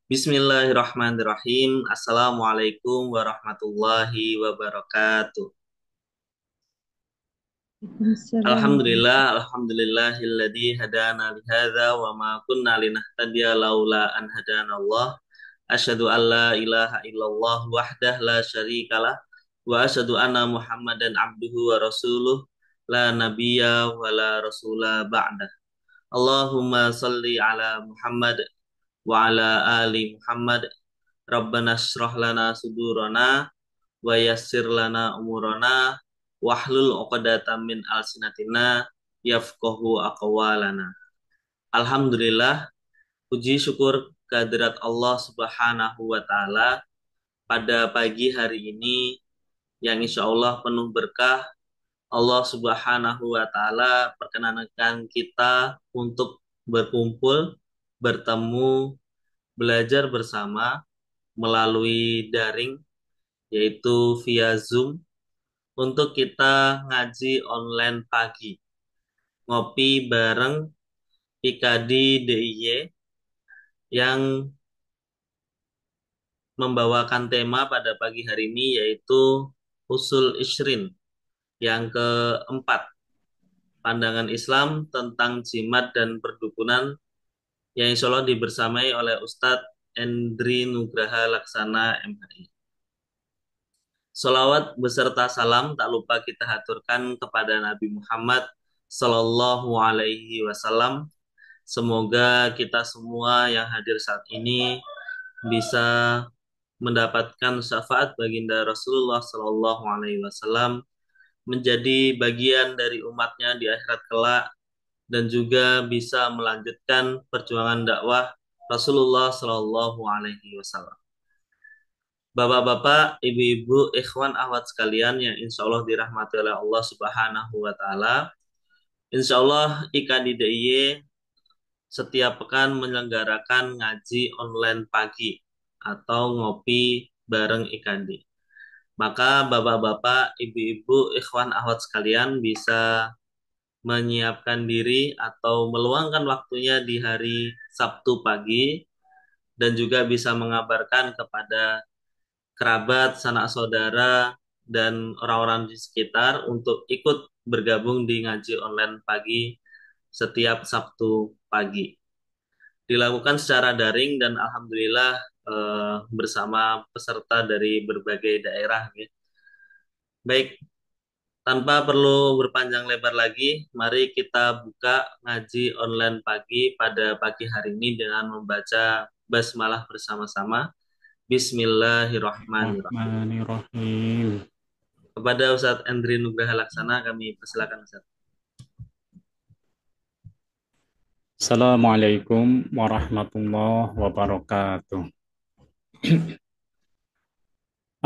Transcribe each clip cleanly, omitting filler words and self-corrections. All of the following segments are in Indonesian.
Bismillahirrahmanirrahim. Assalamualaikum warahmatullahi wabarakatuh. Waalaikumsalam. Alhamdulillahilladzi hadana lihadza wa ma kunna linahtadiya laula an hadanallah. Asyhadu an la ilaha illallah wahdah la syarikalah wa asyhadu anna Muhammadan abduhu wa rasuluh la nabiyya wa la rasula ba'dah. Allahumma salli ala Muhammad wa ala ali Muhammad. Rabbana shrah lana sudurana wa yassir lana umurana wahlul 'uqdatam min alsinatina yafqahu aqwalana. Alhamdulillah, puji syukur kehadirat Allah Subhanahu wa taala pada pagi hari ini yang insya Allah penuh berkah. Allah Subhanahu wa taala perkenankan kita untuk berkumpul, bertemu, belajar bersama melalui daring yaitu via Zoom untuk kita ngaji online pagi, ngopi bareng PKD DIY yang membawakan tema pada pagi hari ini yaitu Usul Ishrin yang keempat, pandangan Islam tentang jimat dan perdukunan yang insya Allah dibersamai oleh Ustadz Endri Nugraha Laksana MHI. Salawat beserta salam tak lupa kita haturkan kepada Nabi Muhammad Sallallahu Alaihi Wasallam. Semoga kita semua yang hadir saat ini bisa mendapatkan syafaat baginda Rasulullah Sallallahu Alaihi Wasallam, menjadi bagian dari umatnya di akhirat kelak, dan juga bisa melanjutkan perjuangan dakwah Rasulullah Sallallahu Alaihi Wasallam. Bapak-bapak, ibu-ibu, ikhwan, akhwat sekalian yang insya Allah dirahmati oleh Allah Subhanahu wa Ta'ala, insya Allah IKDDIY setiap pekan menyelenggarakan ngaji online pagi atau ngopi bareng IKD. Maka bapak-bapak, ibu-ibu, ikhwan, akhwat sekalian bisa menyiapkan diri atau meluangkan waktunya di hari Sabtu pagi dan juga bisa mengabarkan kepada kerabat, sanak saudara, dan orang-orang di sekitar untuk ikut bergabung di ngaji online pagi setiap Sabtu pagi. Dilakukan secara daring dan alhamdulillah bersama peserta dari berbagai daerah. Ya. Baik, tanpa perlu berpanjang lebar lagi, mari kita buka ngaji online pagi pada pagi hari ini dengan membaca basmalah bersama-sama. Bismillahirrahmanirrahim. Bismillahirrahmanirrahim. Kepada Ustadz Endri Nugraha Laksana kami persilakan Ustadz. Assalamualaikum warahmatullahi wabarakatuh.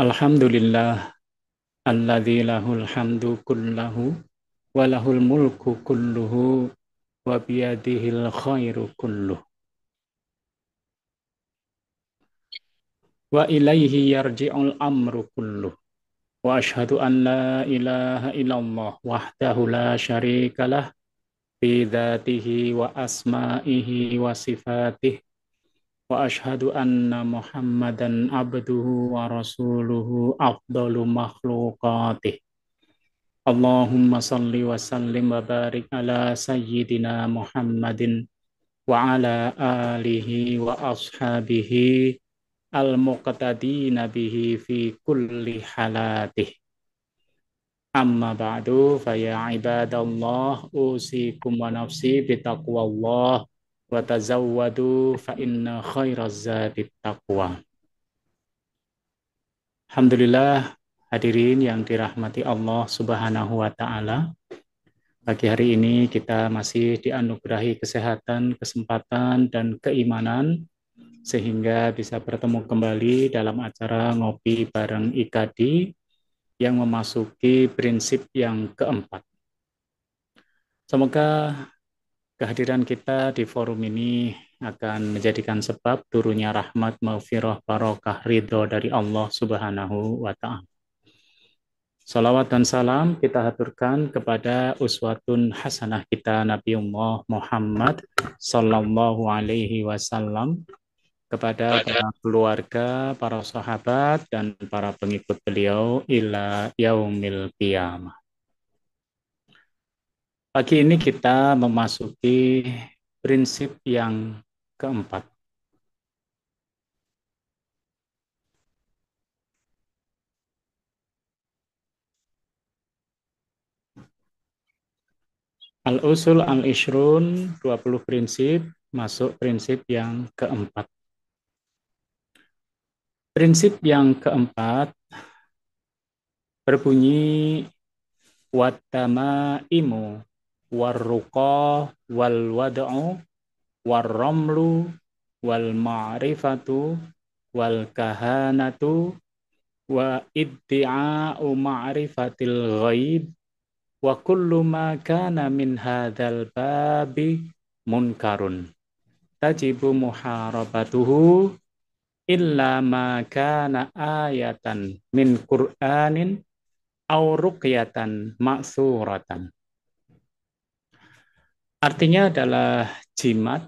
Alhamdulillah alladzi lahul hamdu kullahu wa lahul mulku kulluhu wa biyadihil khairu kulluh. Wa ilaihi yarji'ul amru kulluh. Wa ashhadu an la ilaha illallah wahdahu la syarikalah fi dzatihi wa asma'ihi wa sifatih. Wa ashhadu anna Muhammadan abduhu wa rasuluhu afdalu makhluqatih. Allahumma salli wa sallim wa barik ala sayyidina Muhammadin wa ala alihi wa ashabihi al-muqtadina bihi fi kulli halatih. Amma ba'du fa ya ibadallah usikum wa nafsi bitaqwallah wa tazawwadu fa inna khairaz zadi taqwa. Alhamdulillah, hadirin yang dirahmati Allah Subhanahu wa taala. Pagi hari ini kita masih dianugerahi kesehatan, kesempatan dan keimanan sehingga bisa bertemu kembali dalam acara ngopi bareng IKD yang memasuki prinsip yang keempat. Semoga kehadiran kita di forum ini akan menjadikan sebab turunnya rahmat, maghfirah, barokah, ridho dari Allah Subhanahu wa Ta'ala. Salawat dan salam kita haturkan kepada uswatun hasanah kita Nabiullah Muhammad Sallallahu Alaihi Wasallam, kepada para keluarga, para sahabat, dan para pengikut beliau ila yaumil qiyamah. Pagi ini kita memasuki prinsip yang keempat. Al-Usul al-Ishrun, 20 prinsip, masuk prinsip yang keempat. Prinsip yang keempat berbunyi watamaimu warruqa wal wad'u warramlu wal ma'rifatu wal kahanatu wa iddi'a'u ma'rifatil ghaib wa kullu ma kana min hadzal babi munkarun tajibu muharabatuhu illa ma kana ayatan min Qur'anin aw ruqyatan ma'suratan. Artinya adalah jimat,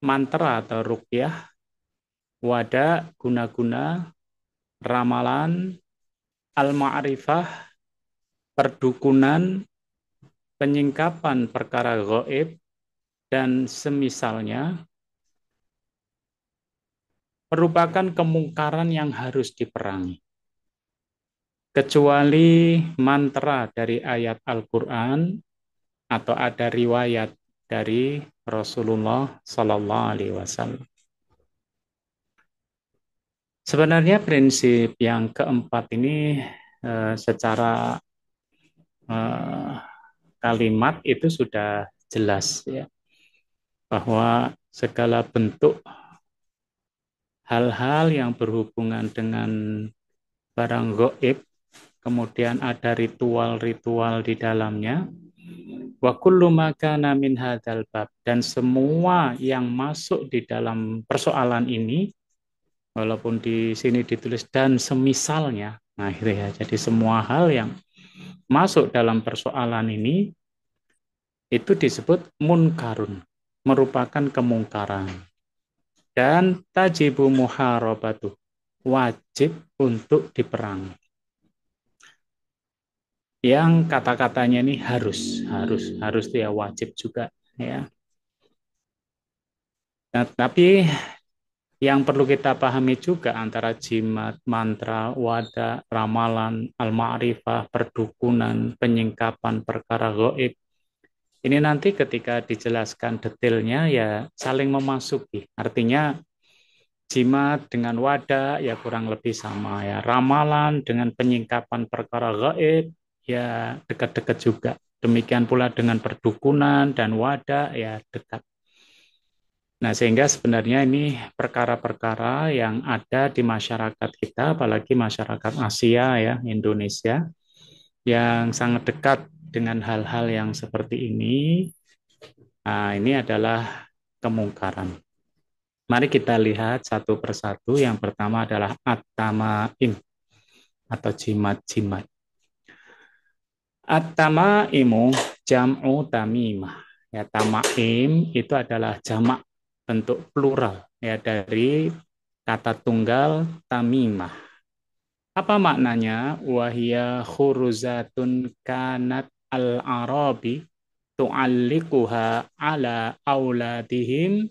mantra atau ruqyah, wada, guna-guna, ramalan, al-ma'rifah, perdukunan, penyingkapan perkara gaib, dan semisalnya merupakan kemungkaran yang harus diperangi. Kecuali mantra dari ayat Al-Quran atau ada riwayat dari Rasulullah Sallallahu Alaihi Wasallam. Sebenarnya prinsip yang keempat ini secara kalimat itu sudah jelas ya, bahwa segala bentuk hal-hal yang berhubungan dengan barang gaib, kemudian ada ritual-ritual di dalamnya, wa kullu ma kana min hadzal bab, dan semua yang masuk di dalam persoalan ini, walaupun di sini ditulis dan semisalnya, nah itu ya, jadi semua hal yang masuk dalam persoalan ini itu disebut munkarun, merupakan kemungkaran. Dan tajibu muharabatuh, wajib untuk diperangi. Yang kata-katanya ini harus dia wajib juga ya. Nah, tapi yang perlu kita pahami juga antara jimat, mantra, wada, ramalan, al-ma'rifah, perdukunan, penyingkapan perkara gaib, ini nanti ketika dijelaskan detailnya ya saling memasuki. Artinya jimat dengan wada ya kurang lebih sama ya. Ramalan dengan penyingkapan perkara gaib ya dekat-dekat juga. Demikian pula dengan perdukunan dan wada ya dekat. Nah, sehingga sebenarnya ini perkara-perkara yang ada di masyarakat kita, apalagi masyarakat Asia ya, Indonesia, yang sangat dekat dengan hal-hal yang seperti ini. Nah, ini adalah kemungkaran. Mari kita lihat satu persatu. Yang pertama adalah at-tamaim atau jimat-jimat. At-tamaimu jam'u tamimah. Ya, tamaim itu adalah jamak bentuk plural ya dari kata tunggal tamimah. Apa maknanya? Wahia khuruzatun kanat al-arabi tu'allikuha ala auladihim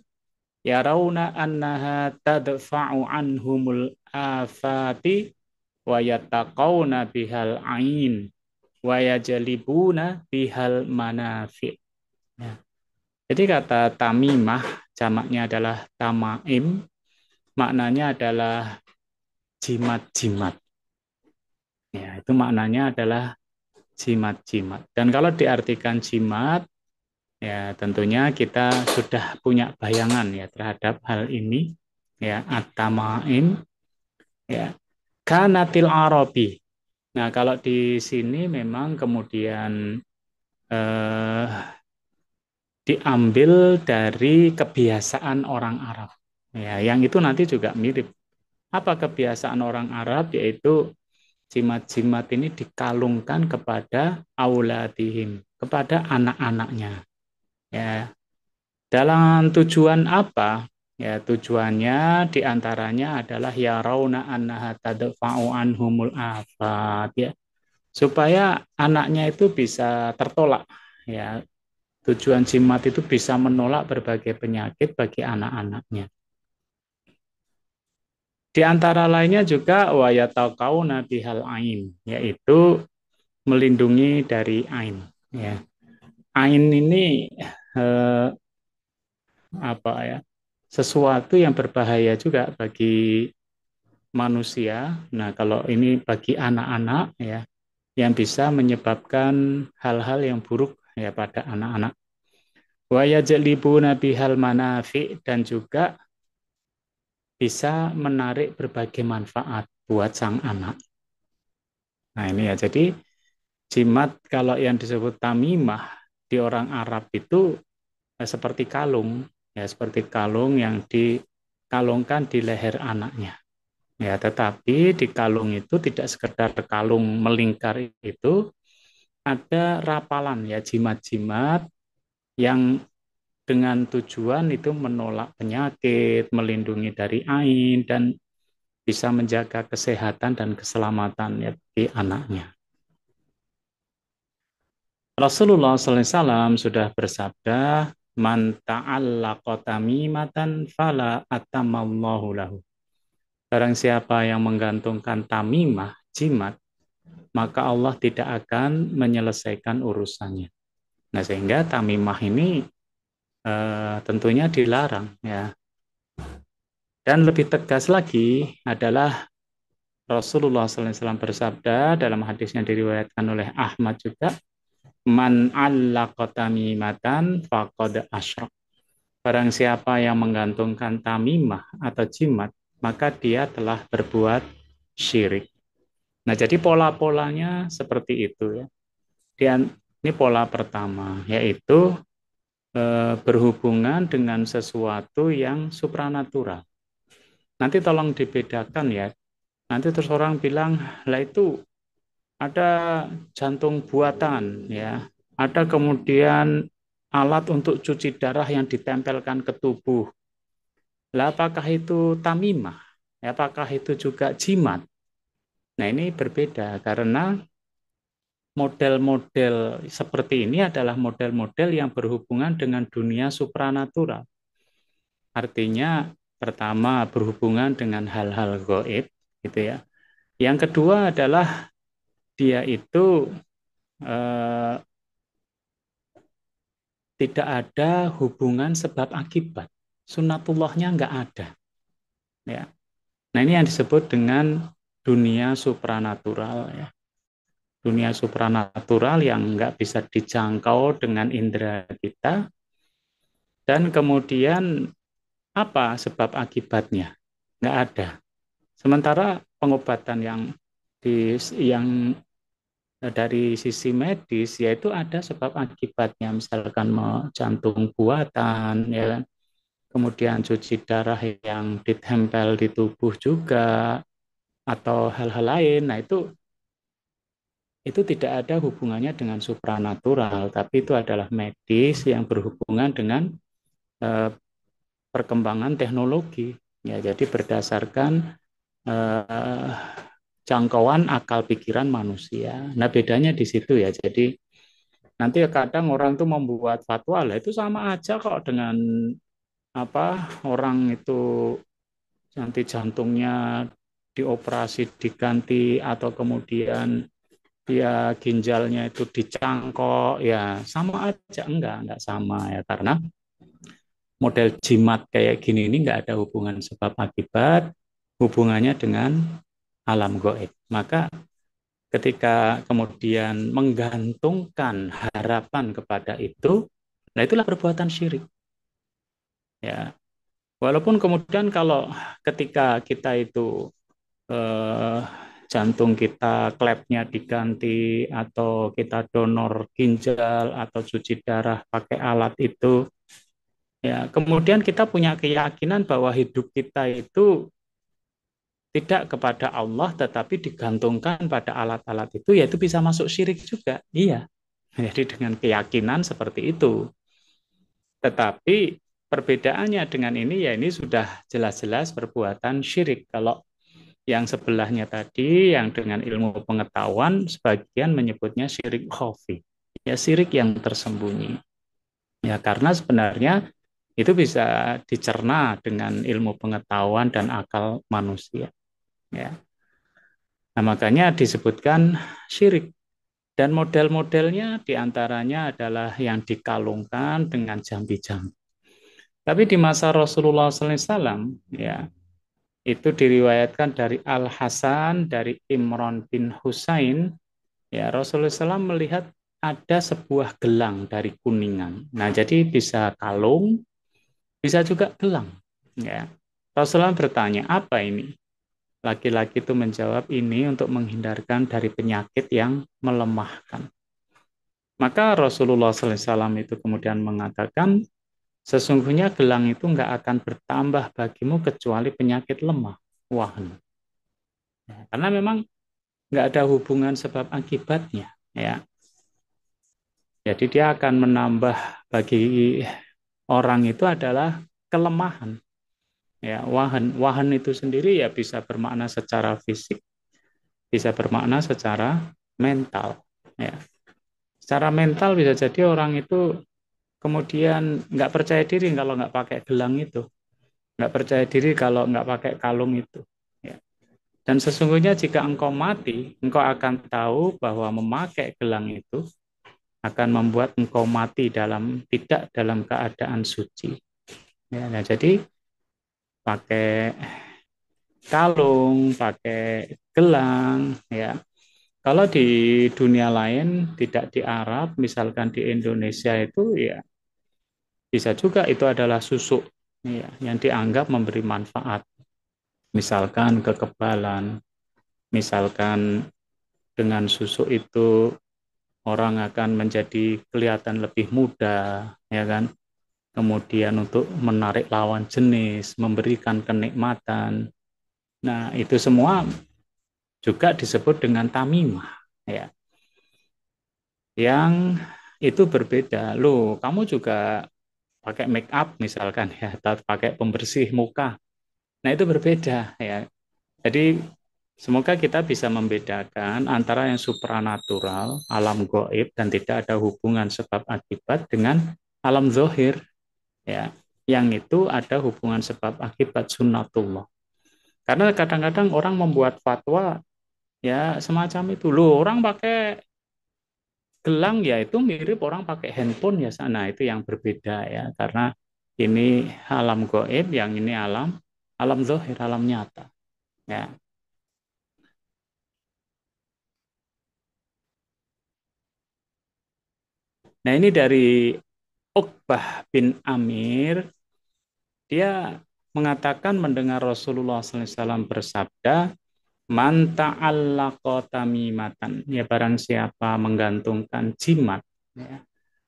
yarawna annaha tadfa'u anhumul afati wa yattaqawna bihal ain wa yajlibuna bihal manafi'. Ya. Jadi kata tamimah jamaknya adalah tamaim, maknanya adalah jimat-jimat. Ya, itu maknanya adalah jimat-jimat. Dan kalau diartikan jimat, ya tentunya kita sudah punya bayangan ya terhadap hal ini. Ya, at-tamaim, ya, kanatil arabi. Nah, kalau di sini memang kemudian diambil dari kebiasaan orang Arab. Ya, yang itu nanti juga mirip. Apa kebiasaan orang Arab? Yaitu jimat-jimat ini dikalungkan kepada auladihim, kepada anak-anaknya. Ya, dalam tujuan apa? Ya, tujuannya diantaranya adalah ya rauna annaha tadfa'u anhumul afat ya, supaya anaknya itu bisa tertolak ya. Tujuan jimat itu bisa menolak berbagai penyakit bagi anak-anaknya. Di antara lainnya juga wa yataqauna bihal ain, yaitu melindungi dari ain ya. Ain ini eh, apa ya? Sesuatu yang berbahaya juga bagi manusia. Nah, kalau ini bagi anak-anak ya, yang bisa menyebabkan hal-hal yang buruk ya pada anak-anak. Wa yajlibuna bihal manafi, dan juga bisa menarik berbagai manfaat buat sang anak. Nah, ini ya. Jadi jimat kalau yang disebut tamimah di orang Arab itu seperti kalung, ya seperti kalung yang dikalungkan di leher anaknya. Ya, tetapi di kalung itu tidak sekedar kalung melingkar itu, ada rapalan ya, jimat-jimat yang dengan tujuan itu menolak penyakit, melindungi dari ain, dan bisa menjaga kesehatan dan keselamatan ya di anaknya. Rasulullah SAW sudah bersabda, man ta'allaqa tamimatan fala atamallahu lahu. Barang siapa yang menggantungkan tamimah, jimat, maka Allah tidak akan menyelesaikan urusannya. Nah, sehingga tamimah ini tentunya dilarang ya. Dan lebih tegas lagi adalah Rasulullah SAW bersabda dalam hadis yang diriwayatkan oleh Ahmad juga, man allaqa tamimatan faqad asyrak. Barang siapa yang menggantungkan tamimah atau jimat, maka dia telah berbuat syirik. Nah, jadi pola-polanya seperti itu ya. Dan ini pola pertama, yaitu berhubungan dengan sesuatu yang supranatural. Nanti tolong dibedakan ya. Nanti terus orang bilang, lah itu ada jantung buatan ya, ada kemudian alat untuk cuci darah yang ditempelkan ke tubuh. Lah apakah itu tamimah? Apakah itu juga jimat? Nah, ini berbeda karena model-model seperti ini adalah model-model yang berhubungan dengan dunia supranatural. Artinya pertama berhubungan dengan hal-hal gaib gitu ya. Yang kedua adalah dia itu eh, tidak ada hubungan sebab akibat. Sunnatullahnya nggak ada. Ya. Nah, ini yang disebut dengan dunia supranatural ya. Dunia supranatural yang nggak bisa dijangkau dengan indera kita, dan kemudian apa sebab akibatnya? Nggak ada. Sementara pengobatan yang dari sisi medis yaitu ada sebab akibatnya, misalkan jantung buatan ya kan, kemudian cuci darah yang ditempel di tubuh juga, atau hal-hal lain. Nah, itu tidak ada hubungannya dengan supranatural, tapi itu adalah medis yang berhubungan dengan eh, perkembangan teknologi. Ya, jadi berdasarkan eh, jangkauan akal pikiran manusia. Nah, bedanya di situ ya. Jadi nanti kadang orang tuh membuat fatwa lah itu sama aja kok dengan apa, orang itu nanti jantungnya dioperasi diganti, atau kemudian dia ginjalnya itu dicangkok, ya sama aja. Enggak sama ya, karena model jimat kayak gini ini enggak ada hubungan sebab akibat, hubungannya dengan alam gaib. Maka ketika kemudian menggantungkan harapan kepada itu, nah itulah perbuatan syirik ya. Walaupun kemudian kalau ketika kita itu eh, jantung kita klepnya diganti, atau kita donor ginjal atau cuci darah pakai alat itu, ya kemudian kita punya keyakinan bahwa hidup kita itu tidak kepada Allah tetapi digantungkan pada alat-alat itu, yaitu bisa masuk syirik juga. Iya. Jadi dengan keyakinan seperti itu. Tetapi perbedaannya dengan ini ya ini sudah jelas-jelas perbuatan syirik. Kalau yang sebelahnya tadi yang dengan ilmu pengetahuan sebagian menyebutnya syirik khafi. Ya syirik yang tersembunyi. Ya karena sebenarnya itu bisa dicerna dengan ilmu pengetahuan dan akal manusia. Ya. Nah, makanya disebutkan syirik. Dan model-modelnya diantaranya adalah yang dikalungkan dengan jambi-jambi. Tapi di masa Rasulullah SAW, ya, itu diriwayatkan dari Al Hasan, dari Imran bin Husain, ya Rasulullah SAW melihat ada sebuah gelang dari kuningan. Nah, jadi bisa kalung, bisa juga gelang. Ya. Rasulullah bertanya, apa ini? Laki-laki itu menjawab, ini untuk menghindarkan dari penyakit yang melemahkan. Maka Rasulullah SAW itu kemudian mengatakan, sesungguhnya gelang itu nggak akan bertambah bagimu kecuali penyakit lemah, wahan. Karena memang nggak ada hubungan sebab akibatnya. Ya, jadi dia akan menambah bagi orang itu adalah kelemahan. Ya, wahan. Wahan itu sendiri ya bisa bermakna secara fisik, bisa bermakna secara mental. Ya. Secara mental bisa jadi orang itu kemudian nggak percaya diri kalau nggak pakai gelang itu, nggak percaya diri kalau nggak pakai kalung itu. Ya. Dan sesungguhnya jika engkau mati, engkau akan tahu bahwa memakai gelang itu akan membuat engkau mati tidak dalam keadaan suci. Ya, nah jadi pakai kalung, pakai gelang, ya. Kalau di dunia lain, tidak di Arab, misalkan di Indonesia itu ya bisa juga itu adalah susuk ya, yang dianggap memberi manfaat. Misalkan kekebalan, misalkan dengan susuk itu orang akan menjadi kelihatan lebih muda, ya kan? Kemudian untuk menarik lawan jenis, memberikan kenikmatan. Nah, itu semua juga disebut dengan tamimah, ya. Yang itu berbeda. Loh, kamu juga pakai make up misalkan ya, atau pakai pembersih muka. Nah, itu berbeda ya. Jadi semoga kita bisa membedakan antara yang supranatural, alam goib dan tidak ada hubungan sebab akibat dengan alam zohir ya. Yang itu ada hubungan sebab akibat sunnatullah. Karena kadang-kadang orang membuat fatwa ya semacam itu. Loh, orang pakai gelang ya itu mirip orang pakai handphone ya sana itu yang berbeda ya karena ini alam goib yang ini alam alam zahir alam nyata ya. Nah ini dari Uqbah bin Amir dia mengatakan mendengar Rasulullah SAW bersabda man ta'allaqa tamimatan ya barang siapa menggantungkan jimat ya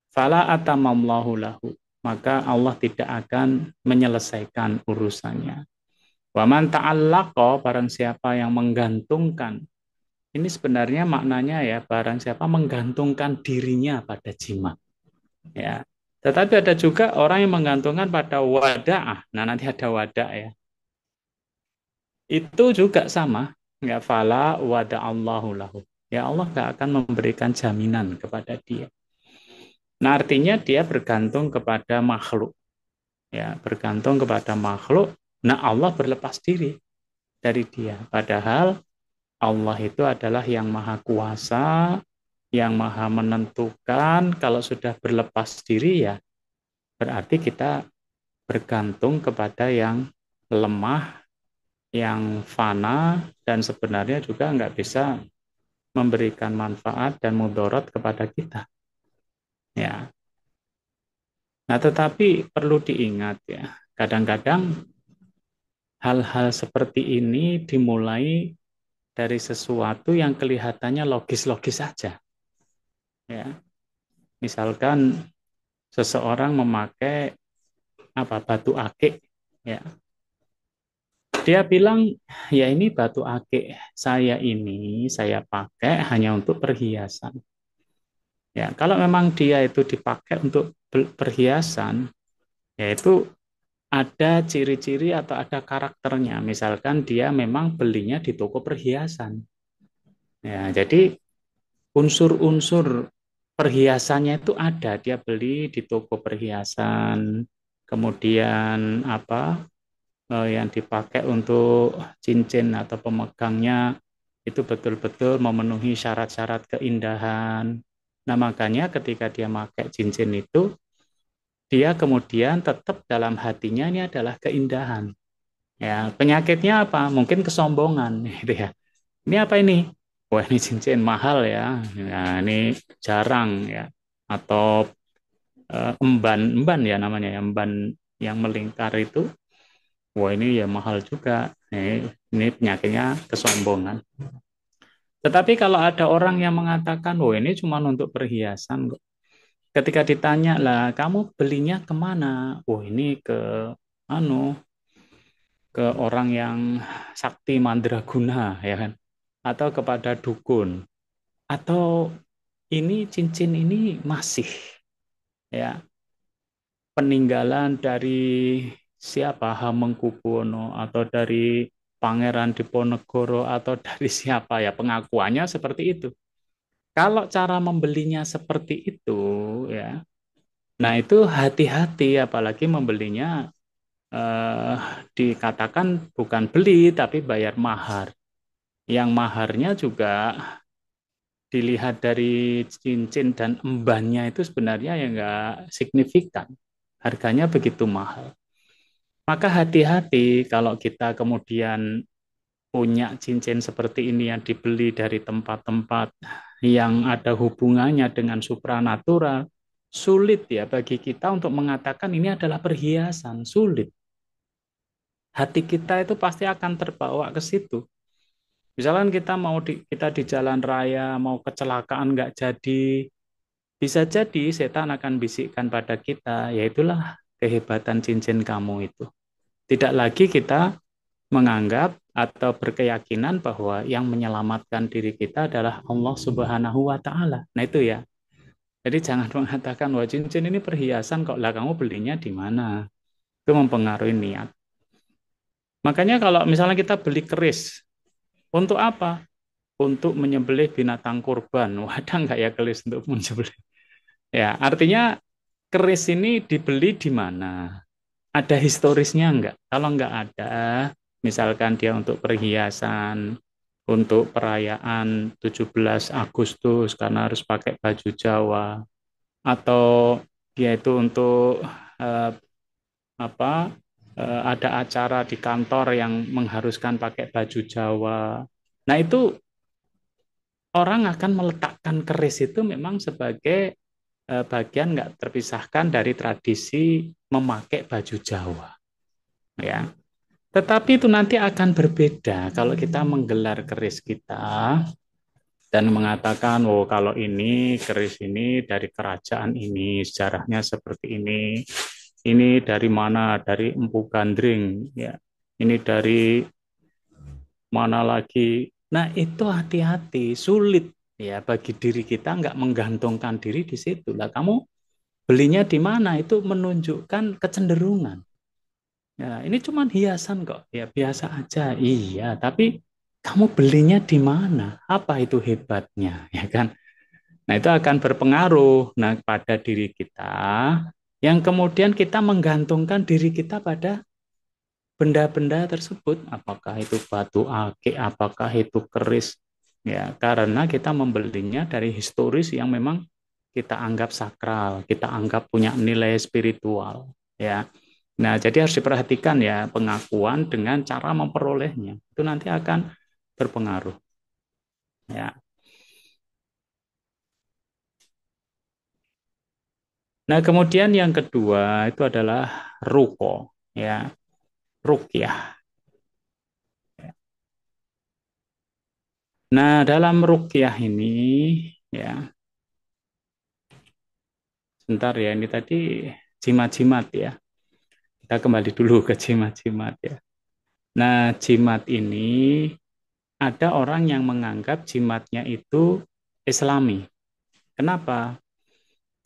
fala atamallahu lahu maka Allah tidak akan menyelesaikan urusannya. Wa man ta'allaqa barang siapa yang menggantungkan. Ini sebenarnya maknanya ya barang siapa menggantungkan dirinya pada jimat ya. Tetapi ada juga orang yang menggantungkan pada wada'ah. Nah, nanti ada wadah ya. Itu juga sama ya fala wada'allahu lahu. Ya Allah nggak akan memberikan jaminan kepada dia. Nah, artinya dia bergantung kepada makhluk ya, bergantung kepada makhluk. Nah, Allah berlepas diri dari dia. Padahal Allah itu adalah yang maha kuasa, yang maha menentukan. Kalau sudah berlepas diri ya, berarti kita bergantung kepada yang lemah, yang fana, dan sebenarnya juga nggak bisa memberikan manfaat dan mudarat kepada kita. Ya. Nah, tetapi perlu diingat ya, kadang-kadang hal-hal seperti ini dimulai dari sesuatu yang kelihatannya logis-logis saja. Ya, misalkan seseorang memakai apa batu akik, ya, dia bilang ya ini batu akik saya ini saya pakai hanya untuk perhiasan. Ya, kalau memang dia itu dipakai untuk perhiasan, yaitu ada ciri-ciri atau ada karakternya. Misalkan dia memang belinya di toko perhiasan. Ya, jadi unsur-unsur perhiasannya itu ada. Dia beli di toko perhiasan, kemudian yang dipakai untuk cincin atau pemegangnya itu betul-betul memenuhi syarat-syarat keindahan. Nah, makanya ketika dia pakai cincin itu, dia kemudian tetap dalam hatinya ini adalah keindahan. Ya, penyakitnya apa? Mungkin kesombongan, gitu ya. Ini apa ini? Wah, ini cincin mahal ya. Ya, ini jarang ya. Atau emban ya namanya ya, emban yang melingkar itu. Wah, ini ya mahal juga. Ini penyakitnya kesombongan. Tetapi kalau ada orang yang mengatakan, oh ini cuma untuk perhiasan kok. Ketika ditanya lah, kamu belinya kemana? Oh ini anu ke orang yang sakti mandraguna ya kan, atau kepada dukun, atau ini cincin ini masih ya peninggalan dari siapa Hamengkubuwono atau dari Pangeran Diponegoro atau dari siapa ya pengakuannya seperti itu. Kalau cara membelinya seperti itu ya, nah itu hati-hati apalagi membelinya eh, dikatakan bukan beli tapi bayar mahar. Yang maharnya juga dilihat dari cincin dan embannya itu sebenarnya ya nggak signifikan. Harganya begitu mahal. Maka hati-hati kalau kita kemudian punya cincin seperti ini yang dibeli dari tempat-tempat yang ada hubungannya dengan supranatural, sulit ya bagi kita untuk mengatakan ini adalah perhiasan, sulit. Hati kita itu pasti akan terbawa ke situ. Misalkan kita di jalan raya mau kecelakaan nggak jadi, bisa jadi setan akan bisikkan pada kita, yaitulah kehebatan cincin kamu itu. Tidak lagi kita menganggap atau berkeyakinan bahwa yang menyelamatkan diri kita adalah Allah Subhanahu wa taala. Nah itu ya. Jadi jangan mengatakan wah cincin ini perhiasan kok lah kamu belinya di mana. Itu mempengaruhi niat. Makanya kalau misalnya kita beli keris, untuk apa? Untuk menyembelih binatang kurban. Wah, ada nggak ya keris untuk menyembelih? Ya, artinya keris ini dibeli di mana? Ada historisnya enggak? Kalau enggak ada, misalkan dia untuk perhiasan, untuk perayaan 17 Agustus karena harus pakai baju Jawa, atau dia itu untuk eh, apa ada acara di kantor yang mengharuskan pakai baju Jawa. Nah, itu orang akan meletakkan keris itu memang sebagai bagian nggak terpisahkan dari tradisi memakai baju Jawa. Ya, tetapi itu nanti akan berbeda kalau kita menggelar keris kita dan mengatakan, oh kalau ini keris ini dari kerajaan ini, sejarahnya seperti ini dari mana? Dari Empu Gandring, ya. Ini dari mana lagi? Nah itu hati-hati, sulit ya bagi diri kita nggak menggantungkan diri di situ. Lah kamu belinya di mana? Itu menunjukkan kecenderungan. Ya, ini cuma hiasan kok. Ya biasa aja. Iya, tapi kamu belinya di mana? Apa itu hebatnya, ya kan? Nah, itu akan berpengaruh pada diri kita yang kemudian kita menggantungkan diri kita pada benda-benda tersebut, apakah itu batu akik, apakah itu keris, ya, karena kita membelinya dari historis yang memang kita anggap sakral, kita anggap punya nilai spiritual, ya. Nah, jadi harus diperhatikan ya pengakuan dengan cara memperolehnya. Itu nanti akan berpengaruh. Ya. Nah, kemudian yang kedua itu adalah ruko, ya, rukyah. Nah, dalam rukyah ini, ya, sebentar ya, ini tadi jimat-jimat ya. Kita kembali dulu ke jimat-jimat ya. Nah, jimat ini ada orang yang menganggap jimatnya itu Islami. Kenapa?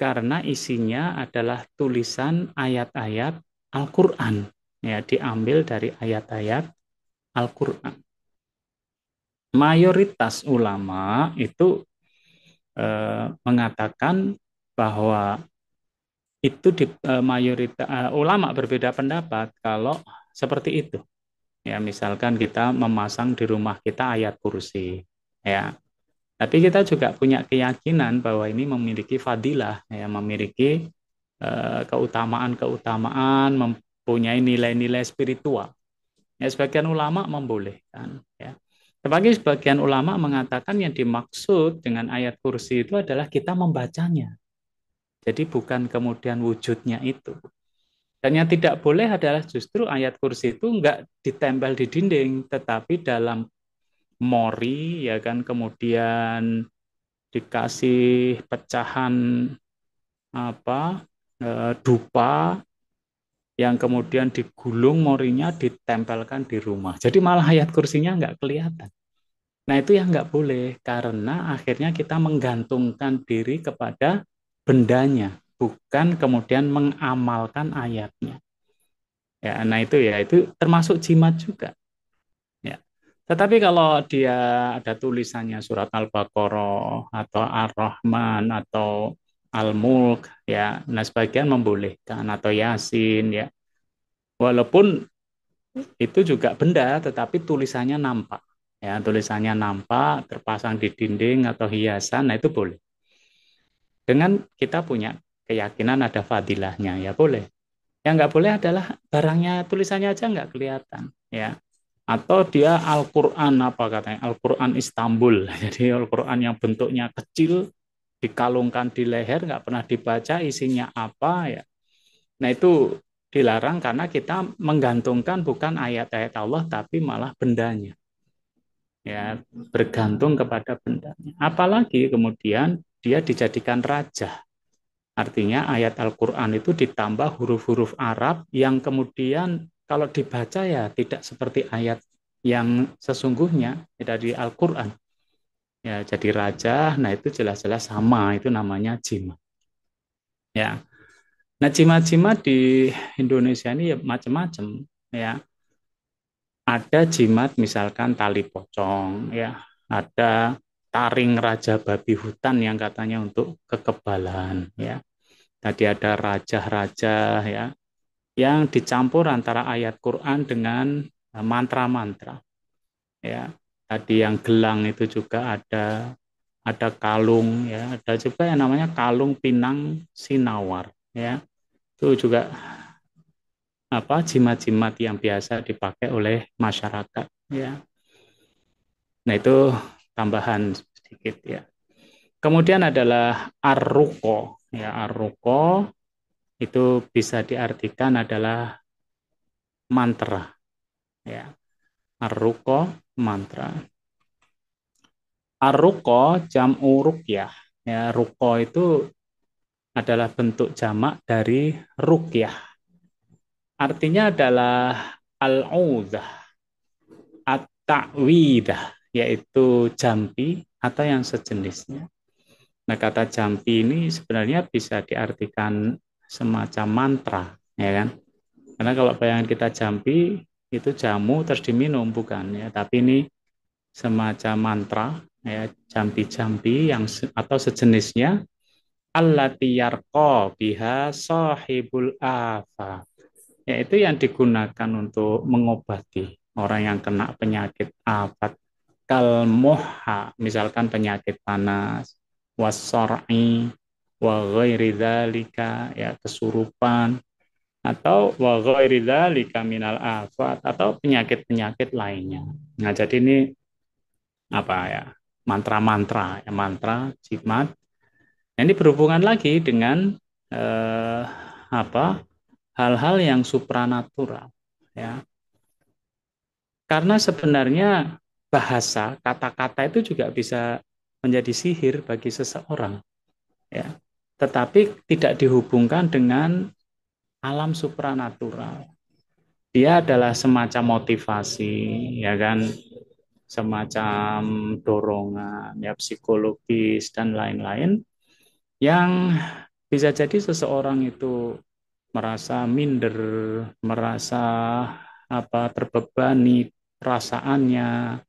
karena isinya adalah tulisan ayat-ayat Al-Qur'an. Ya, diambil dari ayat-ayat Al-Qur'an. Mayoritas ulama itu mengatakan bahwa itu mayoritas ulama berbeda pendapat kalau seperti itu. Ya, misalkan kita memasang di rumah kita ayat kursi. Ya, tapi kita juga punya keyakinan bahwa ini memiliki fadilah, ya, memiliki keutamaan-keutamaan, mempunyai nilai-nilai spiritual. Ya, sebagian ulama membolehkan. Ya. Sebagai sebagian ulama mengatakan yang dimaksud dengan ayat kursi itu adalah kita membacanya. Jadi bukan kemudian wujudnya itu. Dan yang tidak boleh adalah justru ayat kursi itu enggak ditempel di dinding, tetapi dalam mori, ya kan, kemudian dikasih pecahan apa dupa yang kemudian digulung morinya ditempelkan di rumah. Jadi malah ayat kursinya nggak kelihatan. Nah itu yang nggak boleh karena akhirnya kita menggantungkan diri kepada bendanya, bukan kemudian mengamalkan ayatnya. Ya, nah itu termasuk jimat juga. Ya. Tetapi kalau dia ada tulisannya surat Al-Baqarah atau Ar-Rahman atau Al-Mulk, ya, nah sebagian membolehkan atau Yasin, ya. Walaupun itu juga benda, tetapi tulisannya nampak, ya, tulisannya nampak terpasang di dinding atau hiasan, nah itu boleh. Dengan kita punya keyakinan ada fadilahnya, ya boleh. Yang nggak boleh adalah barangnya tulisannya aja nggak kelihatan, ya. Atau dia Al-Quran apa katanya Al-Quran Istanbul, jadi Al-Quran yang bentuknya kecil dikalungkan di leher nggak pernah dibaca isinya apa, ya. Nah itu dilarang karena kita menggantungkan bukan ayat-ayat Allah tapi malah bendanya, ya, bergantung kepada bendanya. Apalagi kemudian dia dijadikan raja, artinya ayat Al-Quran itu ditambah huruf-huruf Arab yang kemudian kalau dibaca ya tidak seperti ayat yang sesungguhnya dari Al-Quran. Ya, jadi raja, nah itu jelas-jelas sama, itu namanya jimat. Ya. Nah, jimat-jimat di Indonesia ini ya macam-macam. Ya. Ada jimat misalkan tali pocong, ya. Ada taring raja babi hutan yang katanya untuk kekebalan, ya. Tadi ada raja-raja, ya, yang dicampur antara ayat Quran dengan mantra-mantra, ya. Tadi yang gelang itu juga ada kalung, ya, ada juga yang namanya kalung pinang sinawar, ya. Itu juga apa jimat-jimat yang biasa dipakai oleh masyarakat, ya. Nah, itu tambahan sedikit, ya. Kemudian adalah arruko, ya, arruko itu bisa diartikan adalah mantra, ya. Arruko mantra. Arruko jam'u ruqyah. Ya, ruko itu adalah bentuk jamak dari ruqyah. Artinya adalah al-audzah, at-ta'widah, yaitu jampi atau yang sejenisnya. Nah, kata jampi ini sebenarnya bisa diartikan semacam mantra, ya kan? Karena kalau bayangan kita jampi itu jamu terus diminum bukan, ya, tapi ini semacam mantra, ya, jampi-jampi yang atau sejenisnya allati yarqa biha sahibul afa, yaitu yang digunakan untuk mengobati orang yang kena penyakit afat kalmoha, misalkan penyakit panas, wasor'i, wa ghairi dzalika, ya, kesurupan, atau wa ghairi dzalika minal afat, atau penyakit-penyakit lainnya. Nah, jadi ini apa ya? Mantra-mantra, ya, mantra, jimat. Nah, ini berhubungan lagi dengan eh, apa? Hal-hal yang supranatural, ya. Karena sebenarnya bahasa, kata-kata itu juga bisa menjadi sihir bagi seseorang, ya. Tetapi tidak dihubungkan dengan alam supranatural. Dia adalah semacam motivasi, ya kan, semacam dorongan, ya, psikologis dan lain-lain yang Bisa jadi seseorang itu merasa minder, merasa terbebani perasaannya,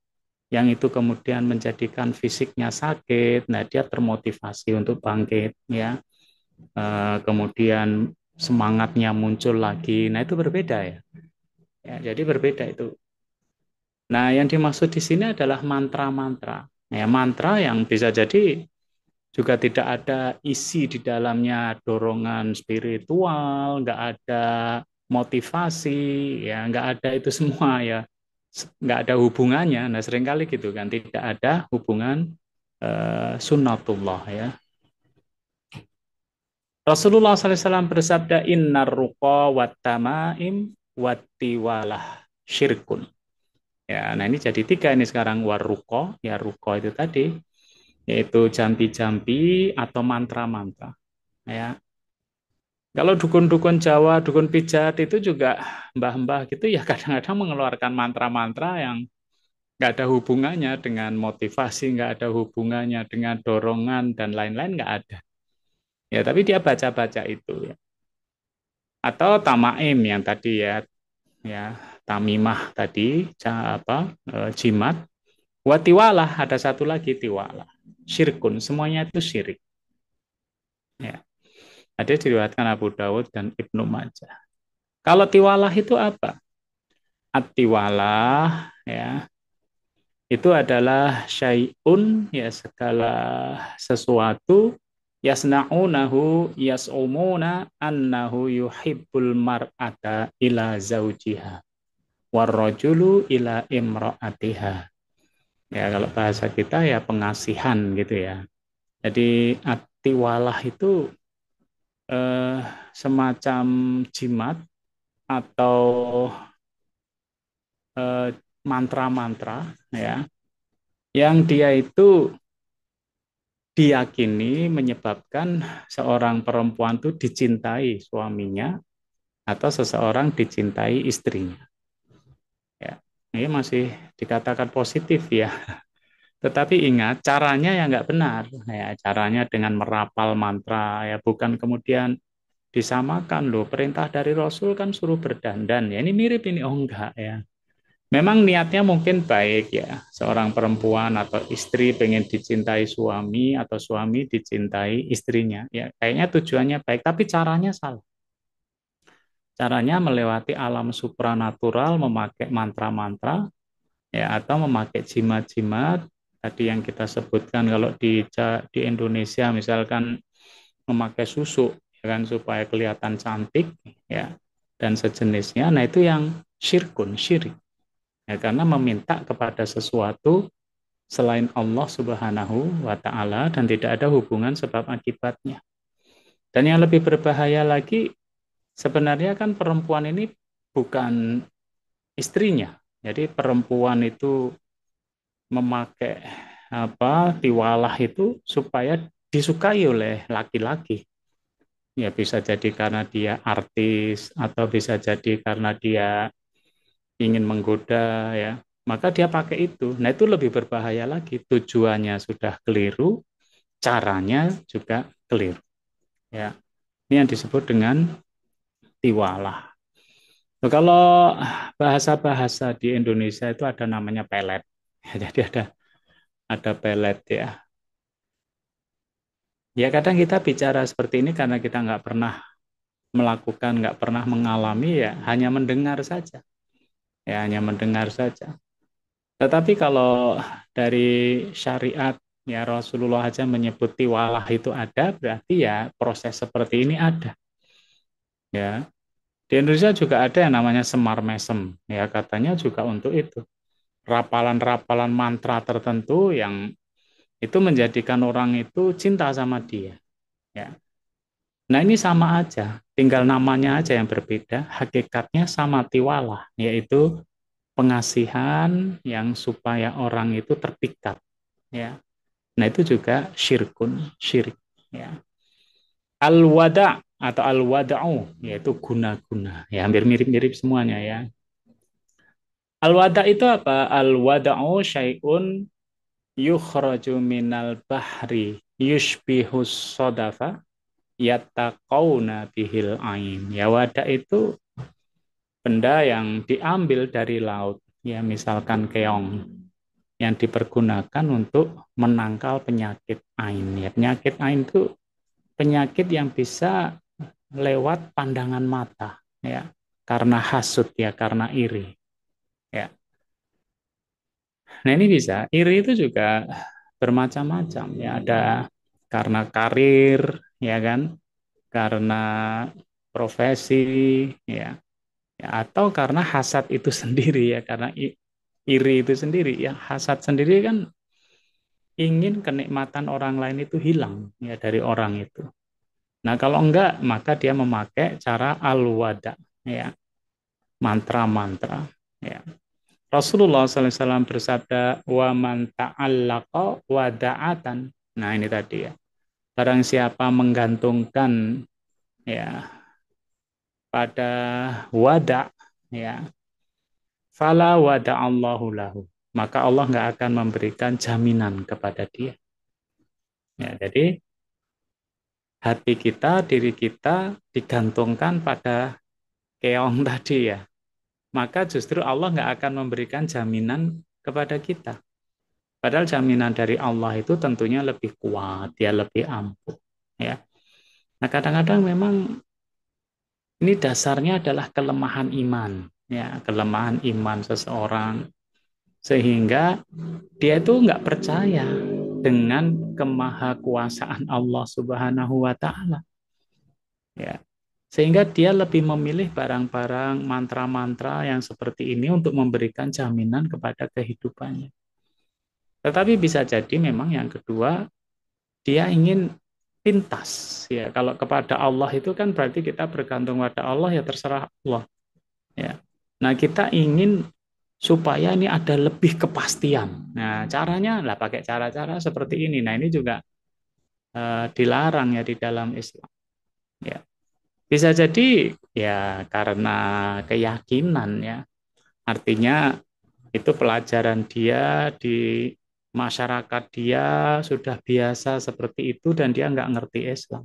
yang itu kemudian menjadikan fisiknya sakit. Nah, dia termotivasi untuk bangkit, ya. Kemudian semangatnya muncul lagi. Nah, itu berbeda ya. Ya, jadi berbeda itu. Nah, yang dimaksud di sini adalah mantra-mantra. Ya, mantra yang bisa jadi juga tidak ada isi di dalamnya dorongan spiritual, nggak ada motivasi, ya nggak ada itu semua ya, nggak ada hubungannya. Nah seringkali gitu kan, tidak ada hubungan sunnatullah ya. Rasulullah SAW bersabda, Innar ruqa wat tamaim wat tiwalah syirkun. Ya, nah ini jadi tiga ini sekarang waruko, ya ruko itu tadi, yaitu jampi-jampi atau mantra-mantra. Ya, kalau dukun-dukun Jawa, dukun pijat itu juga mbah-mbah gitu ya kadang-kadang mengeluarkan mantra-mantra yang nggak ada hubungannya dengan motivasi, nggak ada hubungannya dengan dorongan dan lain-lain nggak ada. Ya, tapi dia baca-baca itu ya. Atau tamaim yang tadi ya, ya tamimah tadi, jimat. Watiwalah ada satu lagi tiwalah. Syirkun, semuanya itu syirik. Ya. Ada diriwayatkan Abu Dawud dan Ibnu Majah. Kalau tiwalah itu apa? At-tiwalah ya, itu adalah syai'un ya segala sesuatu yasna'unahu yas'umuna annahu yuhibbul mar'ata ila zaujiha warrajulu ila imra'atiha. Ya kalau bahasa kita ya pengasihan gitu ya. Jadi at-tiwalah itu eh, semacam jimat atau eh, mantra-mantra ya yang dia itu diyakini menyebabkan seorang perempuan itu dicintai suaminya atau seseorang dicintai istrinya. Ya, ini masih dikatakan positif ya. Tetapi ingat caranya yang nggak benar. Ya, caranya dengan merapal mantra ya, bukan kemudian disamakan loh. Perintah dari Rasul kan suruh berdandan. Ya, ini mirip ini oh enggak ya. Memang niatnya mungkin baik ya, seorang perempuan atau istri pengen dicintai suami atau suami dicintai istrinya. Ya, kayaknya tujuannya baik, tapi caranya salah. Caranya melewati alam supranatural, memakai mantra-mantra, ya atau memakai jimat-jimat tadi yang kita sebutkan kalau di Indonesia misalkan memakai susu ya kan supaya kelihatan cantik ya dan sejenisnya. Nah, itu yang syirkun, syirik. Ya, karena meminta kepada sesuatu selain Allah Subhanahu wa taala dan tidak ada hubungan sebab akibatnya. Dan yang lebih berbahaya lagi sebenarnya kan perempuan ini bukan istrinya. Jadi perempuan itu memakai tiwalah itu supaya disukai oleh laki-laki. Ya bisa jadi karena dia artis atau bisa jadi karena dia ingin menggoda ya, maka dia pakai itu. Nah, itu lebih berbahaya lagi. Tujuannya sudah keliru, caranya juga keliru. Ya, ini yang disebut dengan tiwalah. Nah, kalau bahasa-bahasa di Indonesia itu ada namanya pelet. Ya, jadi ada pelet ya. Ya kadang kita bicara seperti ini karena kita nggak pernah melakukan, nggak pernah mengalami ya, hanya mendengar saja. Ya hanya mendengar saja. Tetapi kalau dari syariat ya Rasulullah aja menyebut tiwalah itu ada, berarti ya proses seperti ini ada. Ya, di Indonesia juga ada yang namanya semar mesem. Ya, katanya juga untuk itu. Rapalan-rapalan mantra tertentu yang itu menjadikan orang itu cinta sama dia. Ya. Nah, ini sama aja, tinggal namanya aja yang berbeda, hakikatnya sama tiwalah, yaitu pengasihan yang supaya orang itu terpikat. Ya. Nah, itu juga syirkun, syirik. Ya. Al-wada' atau al-wada'u, yaitu guna-guna. Ya, hampir mirip-mirip semuanya ya. Al-wada' itu apa? Al-wada'u syai'un yukhraju minal bahri yushbihus sodafa yattaqauna bihil ain. Ya wadak itu benda yang diambil dari laut, ya misalkan keong yang dipergunakan untuk menangkal penyakit ain. Ya, penyakit ain itu penyakit yang bisa lewat pandangan mata, ya, karena hasut, ya, karena iri, ya. Nah, ini bisa. Iri itu juga bermacam-macam, ya. Ada karena karir, ya kan? Karena profesi, ya. Ya, atau karena hasad itu sendiri, ya, karena iri itu sendiri, ya. Hasad sendiri kan ingin kenikmatan orang lain itu hilang, ya, dari orang itu. Nah, kalau enggak, maka dia memakai cara al-wada, ya, mantra-mantra, ya. Rasulullah SAW bersabda, wa man ta'allaqa wada'atan. Nah, ini tadi, ya. Barang siapa menggantungkan, ya, pada wada, ya, fala wada'allahu lahu. Maka Allah nggak akan memberikan jaminan kepada dia. Ya, jadi hati kita, diri kita digantungkan pada keong tadi, ya. Maka justru Allah nggak akan memberikan jaminan kepada kita. Padahal jaminan dari Allah itu tentunya lebih kuat, dia lebih ampuh. Ya. Nah, kadang-kadang memang ini dasarnya adalah kelemahan iman, ya, kelemahan iman seseorang sehingga dia itu nggak percaya dengan kemahakuasaan Allah Subhanahu wa taala, ya. Sehingga dia lebih memilih barang-barang mantra-mantra yang seperti ini untuk memberikan jaminan kepada kehidupannya. Tetapi bisa jadi memang yang kedua, dia ingin pintas, ya. Kalau kepada Allah itu kan berarti kita bergantung pada Allah, ya terserah Allah, ya. Nah, kita ingin supaya ini ada lebih kepastian. Nah, caranya lah pakai cara-cara seperti ini. Nah, ini juga dilarang, ya, di dalam Islam, ya. Bisa jadi ya karena keyakinan, ya. Artinya itu pelajaran dia di masyarakat, dia sudah biasa seperti itu dan dia nggak ngerti Islam.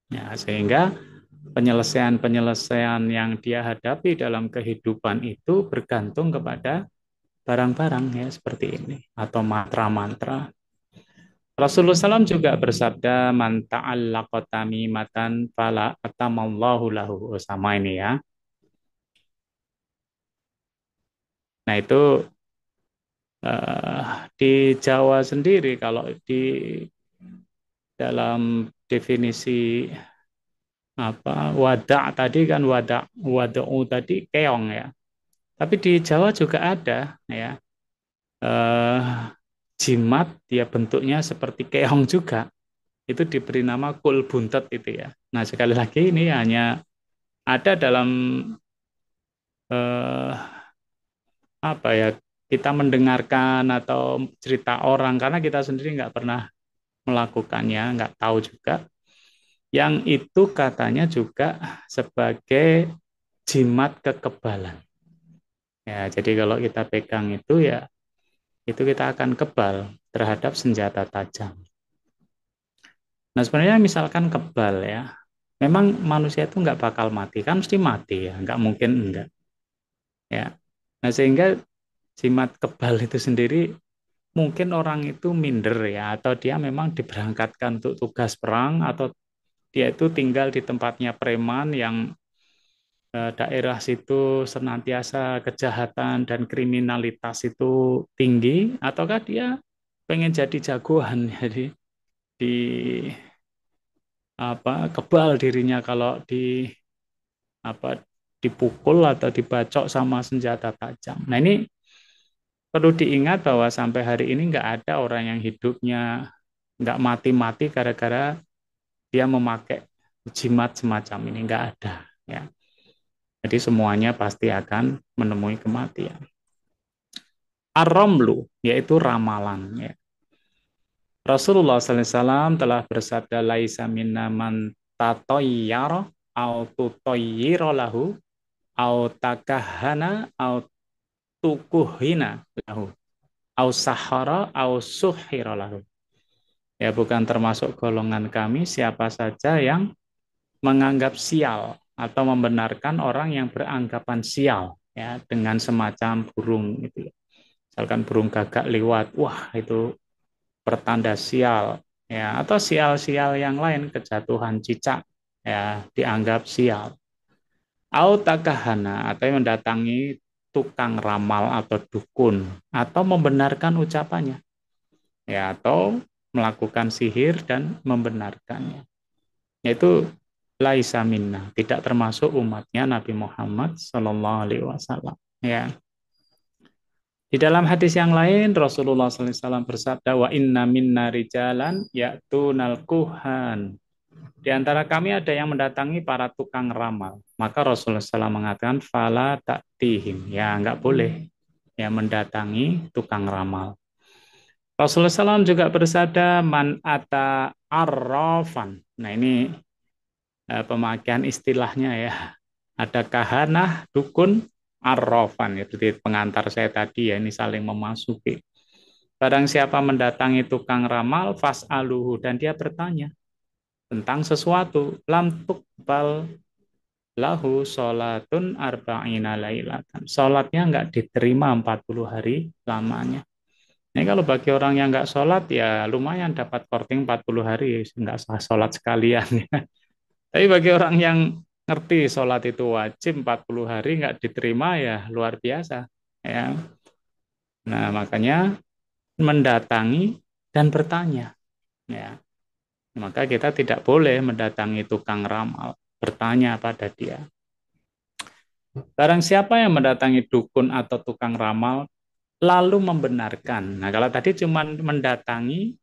Ya, sehingga penyelesaian-penyelesaian yang dia hadapi dalam kehidupan itu bergantung kepada barang-barang, ya, seperti ini atau mantra-mantra. Rasulullah SAW juga bersabda, man ta'allaqa tamimatan fala atamallahu lahu. Oh, sama ini, ya. Nah, itu di Jawa sendiri kalau di dalam definisi wadak tadi kan, wada'u tadi keong, ya. Tapi di Jawa juga ada, ya, eh, jimat, dia bentuknya seperti keong juga. Itu diberi nama kul buntet itu, ya. Nah, sekali lagi ini hanya ada dalam eh, apa ya, kita mendengarkan atau cerita orang karena kita sendiri nggak pernah melakukannya, nggak tahu juga. Yang itu katanya juga sebagai jimat kekebalan. Ya, jadi kalau kita pegang itu, ya, itu kita akan kebal terhadap senjata tajam. Nah, sebenarnya misalkan kebal, ya, memang manusia itu nggak bakal mati, kan mesti mati, ya, nggak mungkin enggak, ya. Nah, sehingga jimat kebal itu sendiri mungkin orang itu minder, ya, atau dia memang diberangkatkan untuk tugas perang, atau dia itu tinggal di tempatnya preman yang daerah situ senantiasa kejahatan dan kriminalitas itu tinggi, ataukah dia pengen jadi jagoan, jadi di kebal dirinya kalau apa dipukul atau dibacok sama senjata tajam. Nah, ini perlu diingat bahwa sampai hari ini nggak ada orang yang hidupnya nggak mati-mati gara-gara dia memakai jimat semacam ini, nggak ada, ya. Jadi semuanya pasti akan menemui kematian. Ar-Ramlu, yaitu ramalan, ya. Rasulullah SAW telah bersabda, laisa minna man tatoyyara au tutoyyira lahu au takahana au tukuhina lahu au sahara au suhira lahu. Ya, bukan termasuk golongan kami siapa saja yang menganggap sial atau membenarkan orang yang beranggapan sial ya dengan semacam burung gitu ya. Misalkan burung gagak lewat, wah itu pertanda sial ya, atau sial-sial yang lain, kejatuhan cicak ya dianggap sial. Au takahana atau yang mendatangi tukang ramal atau dukun atau membenarkan ucapannya ya, atau melakukan sihir dan membenarkannya. Yaitu laisa minna, tidak termasuk umatnya Nabi Muhammad Sallallahu Alaihi Wasallam. Ya, di dalam hadis yang lain Rasulullah SAW bersabda, wa inna minna rijalan ya'tunal kuhan. Di antara kami ada yang mendatangi para tukang ramal. Maka Rasulullah SAW mengatakan, fala ta'tihim. Ya, enggak boleh ya mendatangi tukang ramal. Rasulullah SAW juga bersabda, man ata arrafan. Nah ini pemakaian istilahnya ya. Ada kahanah, dukun, arrafan. Itu di pengantar saya tadi ya, ini saling memasuki. Barang siapa mendatangi tukang ramal, fas'aluhu, dan dia bertanya tentang sesuatu, lam tuqbal lahu sholatun arba'ina lailatan. Sholatnya nggak diterima 40 hari lamanya. Ini kalau bagi orang yang nggak sholat, ya lumayan dapat korting 40 hari, nggak usah sholat sekalian. Tapi bagi orang yang ngerti sholat itu wajib 40 hari nggak diterima, ya luar biasa. Ya. Nah, makanya mendatangi dan bertanya. Ya. Maka kita tidak boleh mendatangi tukang ramal, bertanya pada dia. Barang siapa yang mendatangi dukun atau tukang ramal, lalu membenarkan. Nah, kalau tadi cuma mendatangi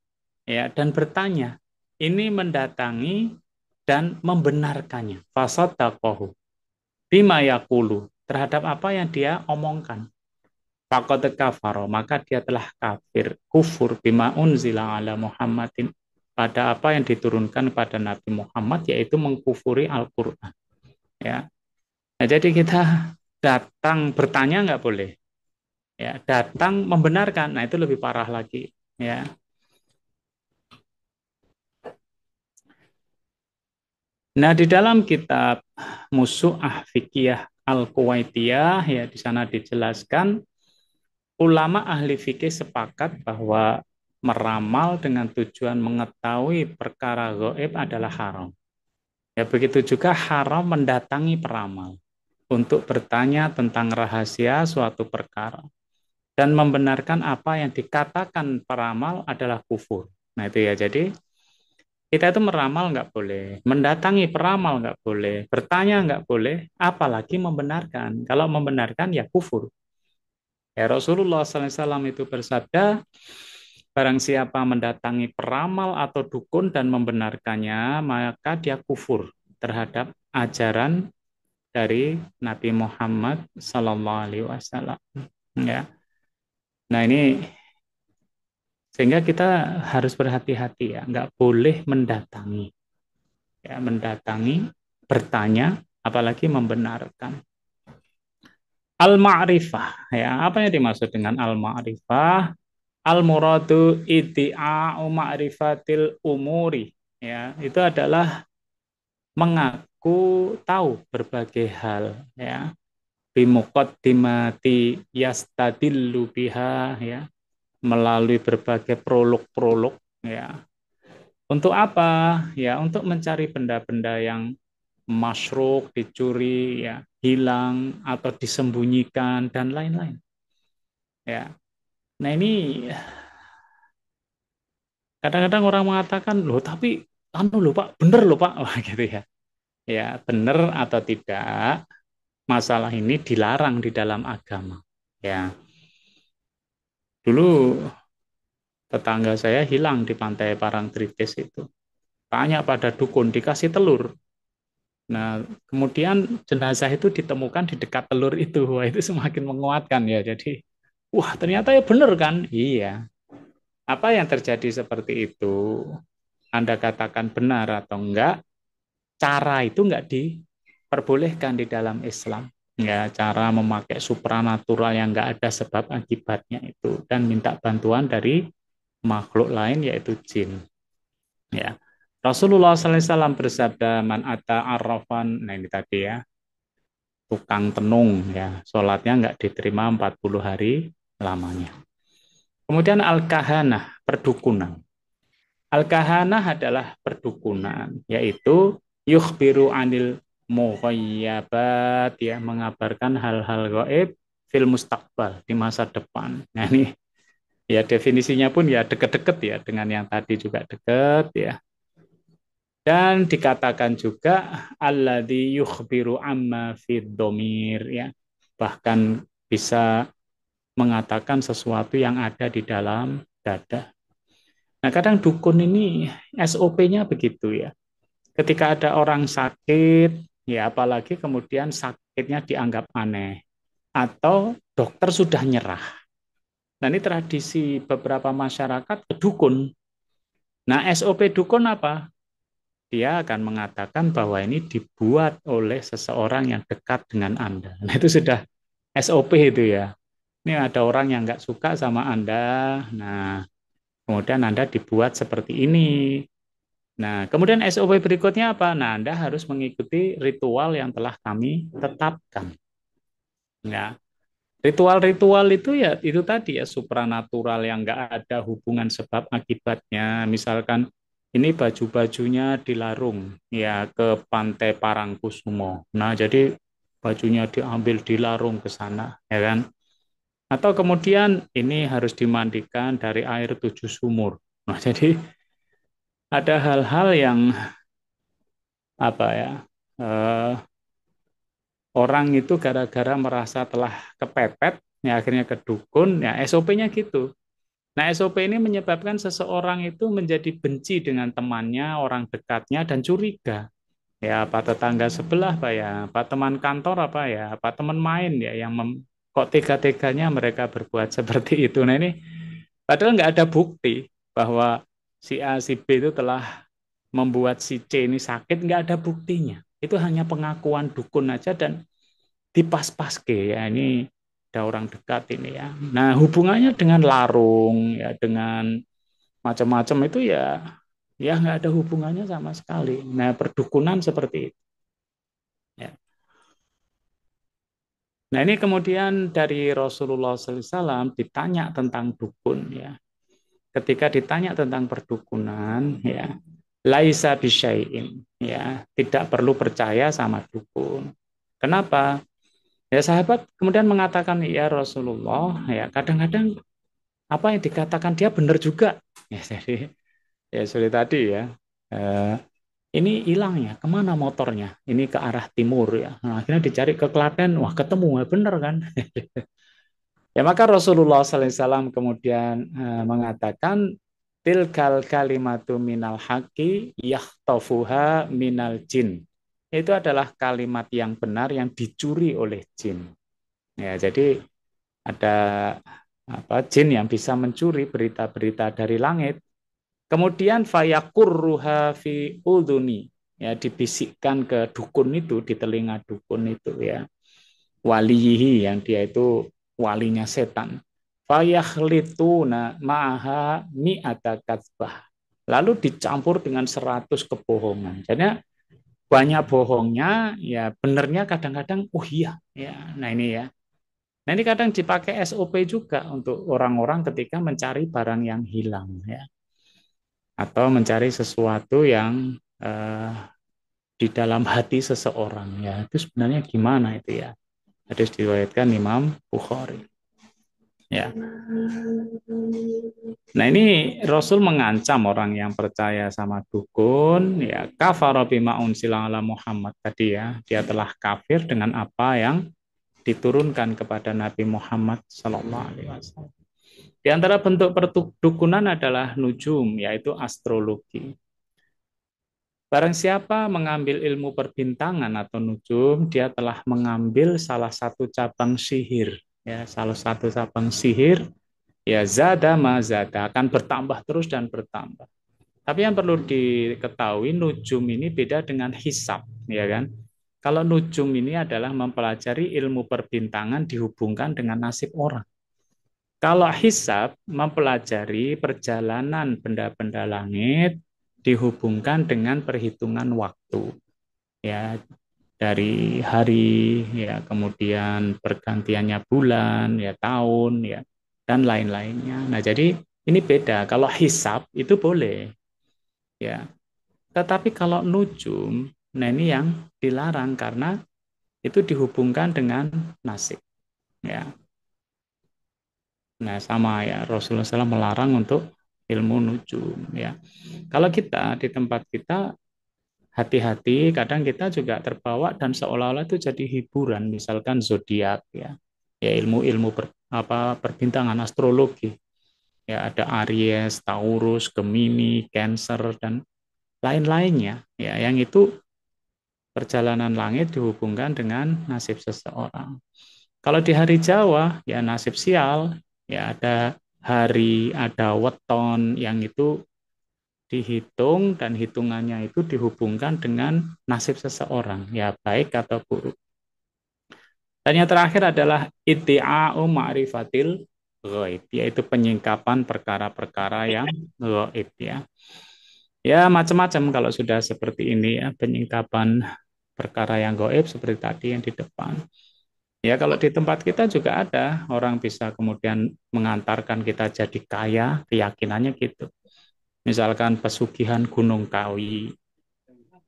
ya dan bertanya, ini mendatangi dan membenarkannya. Fasaddaqahu bima yaqulu, terhadap apa yang dia omongkan. Faqad kafara, maka dia telah kafir, kufur bima unzila ala Muhammadin, pada apa yang diturunkan pada Nabi Muhammad, yaitu mengkufuri Al-Qur'an. Ya. Nah, jadi kita datang bertanya nggak boleh. Ya, datang membenarkan. Nah, itu lebih parah lagi, ya. Nah, di dalam kitab Musu'ah Fikih Al-Kuwaitiyah ya di sana dijelaskan ulama ahli fikih sepakat bahwa meramal dengan tujuan mengetahui perkara gaib adalah haram. Ya, begitu juga haram mendatangi peramal untuk bertanya tentang rahasia suatu perkara dan membenarkan apa yang dikatakan peramal adalah kufur. Nah, itu ya. Jadi kita itu meramal nggak boleh, mendatangi peramal nggak boleh, bertanya nggak boleh, apalagi membenarkan. Kalau membenarkan ya kufur. Ya, Rasulullah SAW itu bersabda, barang siapa mendatangi peramal atau dukun dan membenarkannya, maka dia kufur terhadap ajaran dari Nabi Muhammad SAW. Ya. Nah ini sehingga kita harus berhati-hati ya, nggak boleh mendatangi, ya, mendatangi, bertanya, apalagi membenarkan. Al-ma'rifah, ya, apa yang dimaksud dengan al-ma'rifah? Al-muradu iddi'a'u ma'rifatil umuri, ya, itu adalah mengaku tahu berbagai hal, ya, bimuqaddimati yastadillu biha, ya, melalui berbagai prolog-prolog, ya. Untuk apa? Ya, untuk mencari benda-benda yang masyruk, dicuri, ya, hilang atau disembunyikan dan lain-lain. Ya. Nah, ini kadang-kadang orang mengatakan, "Loh, tapi anu loh, Pak, bener loh, Pak." Wah, gitu ya. Ya, bener atau tidak, masalah ini dilarang di dalam agama. Ya. Dulu tetangga saya hilang di pantai Parangtritis itu. Tanya pada dukun, dikasih telur. Nah, kemudian jenazah itu ditemukan di dekat telur itu. Wah, itu semakin menguatkan ya. Jadi, wah ternyata ya benar kan? Iya. Apa yang terjadi seperti itu? Anda katakan benar atau enggak? Cara itu enggak diperbolehkan di dalam Islam. Ya, cara memakai supranatural yang enggak ada sebab akibatnya itu dan minta bantuan dari makhluk lain yaitu jin. Ya. Rasulullah SAW bersabda, man ata arrafan, nah ini tadi ya, tukang tenung ya, sholatnya nggak diterima 40 hari lamanya. Kemudian al-kahanah, perdukunan. Al-kahanah adalah perdukunan, yaitu yukhbiru anil mughayyabat, ya, mengabarkan hal-hal gaib fil mustaqbal, di masa depan. Nah ini ya definisinya pun ya deket-deket ya, dengan yang tadi juga deket ya. Dan dikatakan juga alladzi yukhbiru amma fid domir, ya. Bahkan bisa mengatakan sesuatu yang ada di dalam dada. Nah, kadang dukun ini SOP-nya begitu ya. Ketika ada orang sakit, ya apalagi kemudian sakitnya dianggap aneh atau dokter sudah nyerah. Nah, ini tradisi beberapa masyarakat ke dukun. Nah, SOP dukun apa? Dia akan mengatakan bahwa ini dibuat oleh seseorang yang dekat dengan Anda. Nah, itu sudah SOP itu ya. Ini ada orang yang nggak suka sama Anda, nah kemudian Anda dibuat seperti ini. Nah, kemudian SOP berikutnya apa? Nah, Anda harus mengikuti ritual yang telah kami tetapkan. Ya, ritual-ritual itu ya itu tadi ya supranatural yang nggak ada hubungan sebab akibatnya. Misalkan ini baju-bajunya dilarung ya ke Pantai Parangkusumo. Nah, jadi bajunya diambil dilarung ke sana, ya kan? Atau kemudian ini harus dimandikan dari air 7 sumur. Nah, jadi ada hal-hal yang apa ya? eh, Orang itu gara-gara merasa telah kepepet, ya akhirnya ke dukun, ya SOP-nya gitu. Nah, SOP ini menyebabkan seseorang itu menjadi benci dengan temannya, orang dekatnya, dan curiga. Ya, apa tetangga sebelah, Pak ya, apa teman kantor, apa ya, apa teman main ya, yang kok tega-teganya mereka berbuat seperti itu. Nah, ini padahal nggak ada bukti bahwa si A, si B itu telah membuat si C ini sakit, nggak ada buktinya. Itu hanya pengakuan dukun aja dan dipas-paske ya, ini ada orang dekat ini ya. Nah, hubungannya dengan larung ya, dengan macam-macam itu ya nggak ada hubungannya sama sekali. Nah, perdukunan seperti itu ya. Nah, ini kemudian dari Rasulullah SAW ditanya tentang dukun ya. Ketika ditanya tentang perdukunan ya, laisa bisyai'in ya, tidak perlu percaya sama dukun. Kenapa? Ya sahabat kemudian mengatakan, ya Rasulullah, ya kadang-kadang apa yang dikatakan dia benar juga. Ya, jadi ya sudah tadi ya. Eh, ini hilangnya kemana motornya? Ini ke arah timur ya. Nah, akhirnya dicari ke Klaten, wah ketemu, ya benar kan? Ya maka Rasulullah SAW kemudian mengatakan tilkal kalimatu minal haqi yahtafuha minal jin. Itu adalah kalimat yang benar yang dicuri oleh jin. Ya, jadi ada jin yang bisa mencuri berita-berita dari langit. Kemudian fayakurruha fi udhuni, ya dibisikkan ke dukun itu, di telinga dukun itu ya. Walihi yang dia itu walinya setan. Fayakhlituna ma'aha mi'ata katsbah. Lalu dicampur dengan 100 kebohongan. Jadi banyak bohongnya, ya benernya kadang-kadang oh iya ya. Nah ini ya. Nah ini kadang dipakai SOP juga untuk orang-orang ketika mencari barang yang hilang ya, atau mencari sesuatu yang eh, di dalam hati seseorang ya. Itu sebenarnya gimana itu ya? Hadis diriwayatkan Imam Bukhari. Ya. Nah ini Rasul mengancam orang yang percaya sama dukun ya, kafara bima unsila ala Muhammad tadi ya, dia telah kafir dengan apa yang diturunkan kepada Nabi Muhammad sallallahu alaihi wasallam. Di antara bentuk perdukunan adalah nujum, yaitu astrologi. Barang siapa mengambil ilmu perbintangan atau nujum, dia telah mengambil salah satu cabang sihir. Ya, salah satu cabang sihir, ya zada ma zada, akan bertambah terus dan bertambah. Tapi yang perlu diketahui, nujum ini beda dengan hisab, ya kan? Kalau nujum ini adalah mempelajari ilmu perbintangan dihubungkan dengan nasib orang. Kalau hisab mempelajari perjalanan benda-benda langit dihubungkan dengan perhitungan waktu, ya, dari hari, ya, kemudian pergantiannya bulan, ya, tahun, ya, dan lain-lainnya. Nah, jadi ini beda. Kalau hisab itu boleh, ya. Tetapi kalau nujum, nah ini yang dilarang karena itu dihubungkan dengan nasib, ya. Nah, sama ya, Rasulullah SAW melarang untuk ilmu nujum, ya. Kalau kita di tempat kita hati-hati, kadang kita juga terbawa dan seolah-olah itu jadi hiburan, misalkan zodiak, ya, ya, ilmu-ilmu perbintangan astrologi, ya, ada Aries, Taurus, Gemini, Cancer, dan lain-lainnya, ya, yang itu perjalanan langit dihubungkan dengan nasib seseorang. Kalau di hari Jawa, ya, nasib sial, ya, ada hari, ada weton yang itu dihitung dan hitungannya itu dihubungkan dengan nasib seseorang, ya, baik atau buruk. Dan yang terakhir adalah iddi'a'u ma'rifatil ghaib, yaitu penyingkapan perkara-perkara yang ghaib, ya. Ya, macam-macam kalau sudah seperti ini, ya, penyingkapan perkara yang gaib seperti tadi yang di depan. Ya, kalau di tempat kita juga ada orang bisa kemudian mengantarkan kita jadi kaya, keyakinannya gitu. Misalkan pesugihan Gunung Kawi,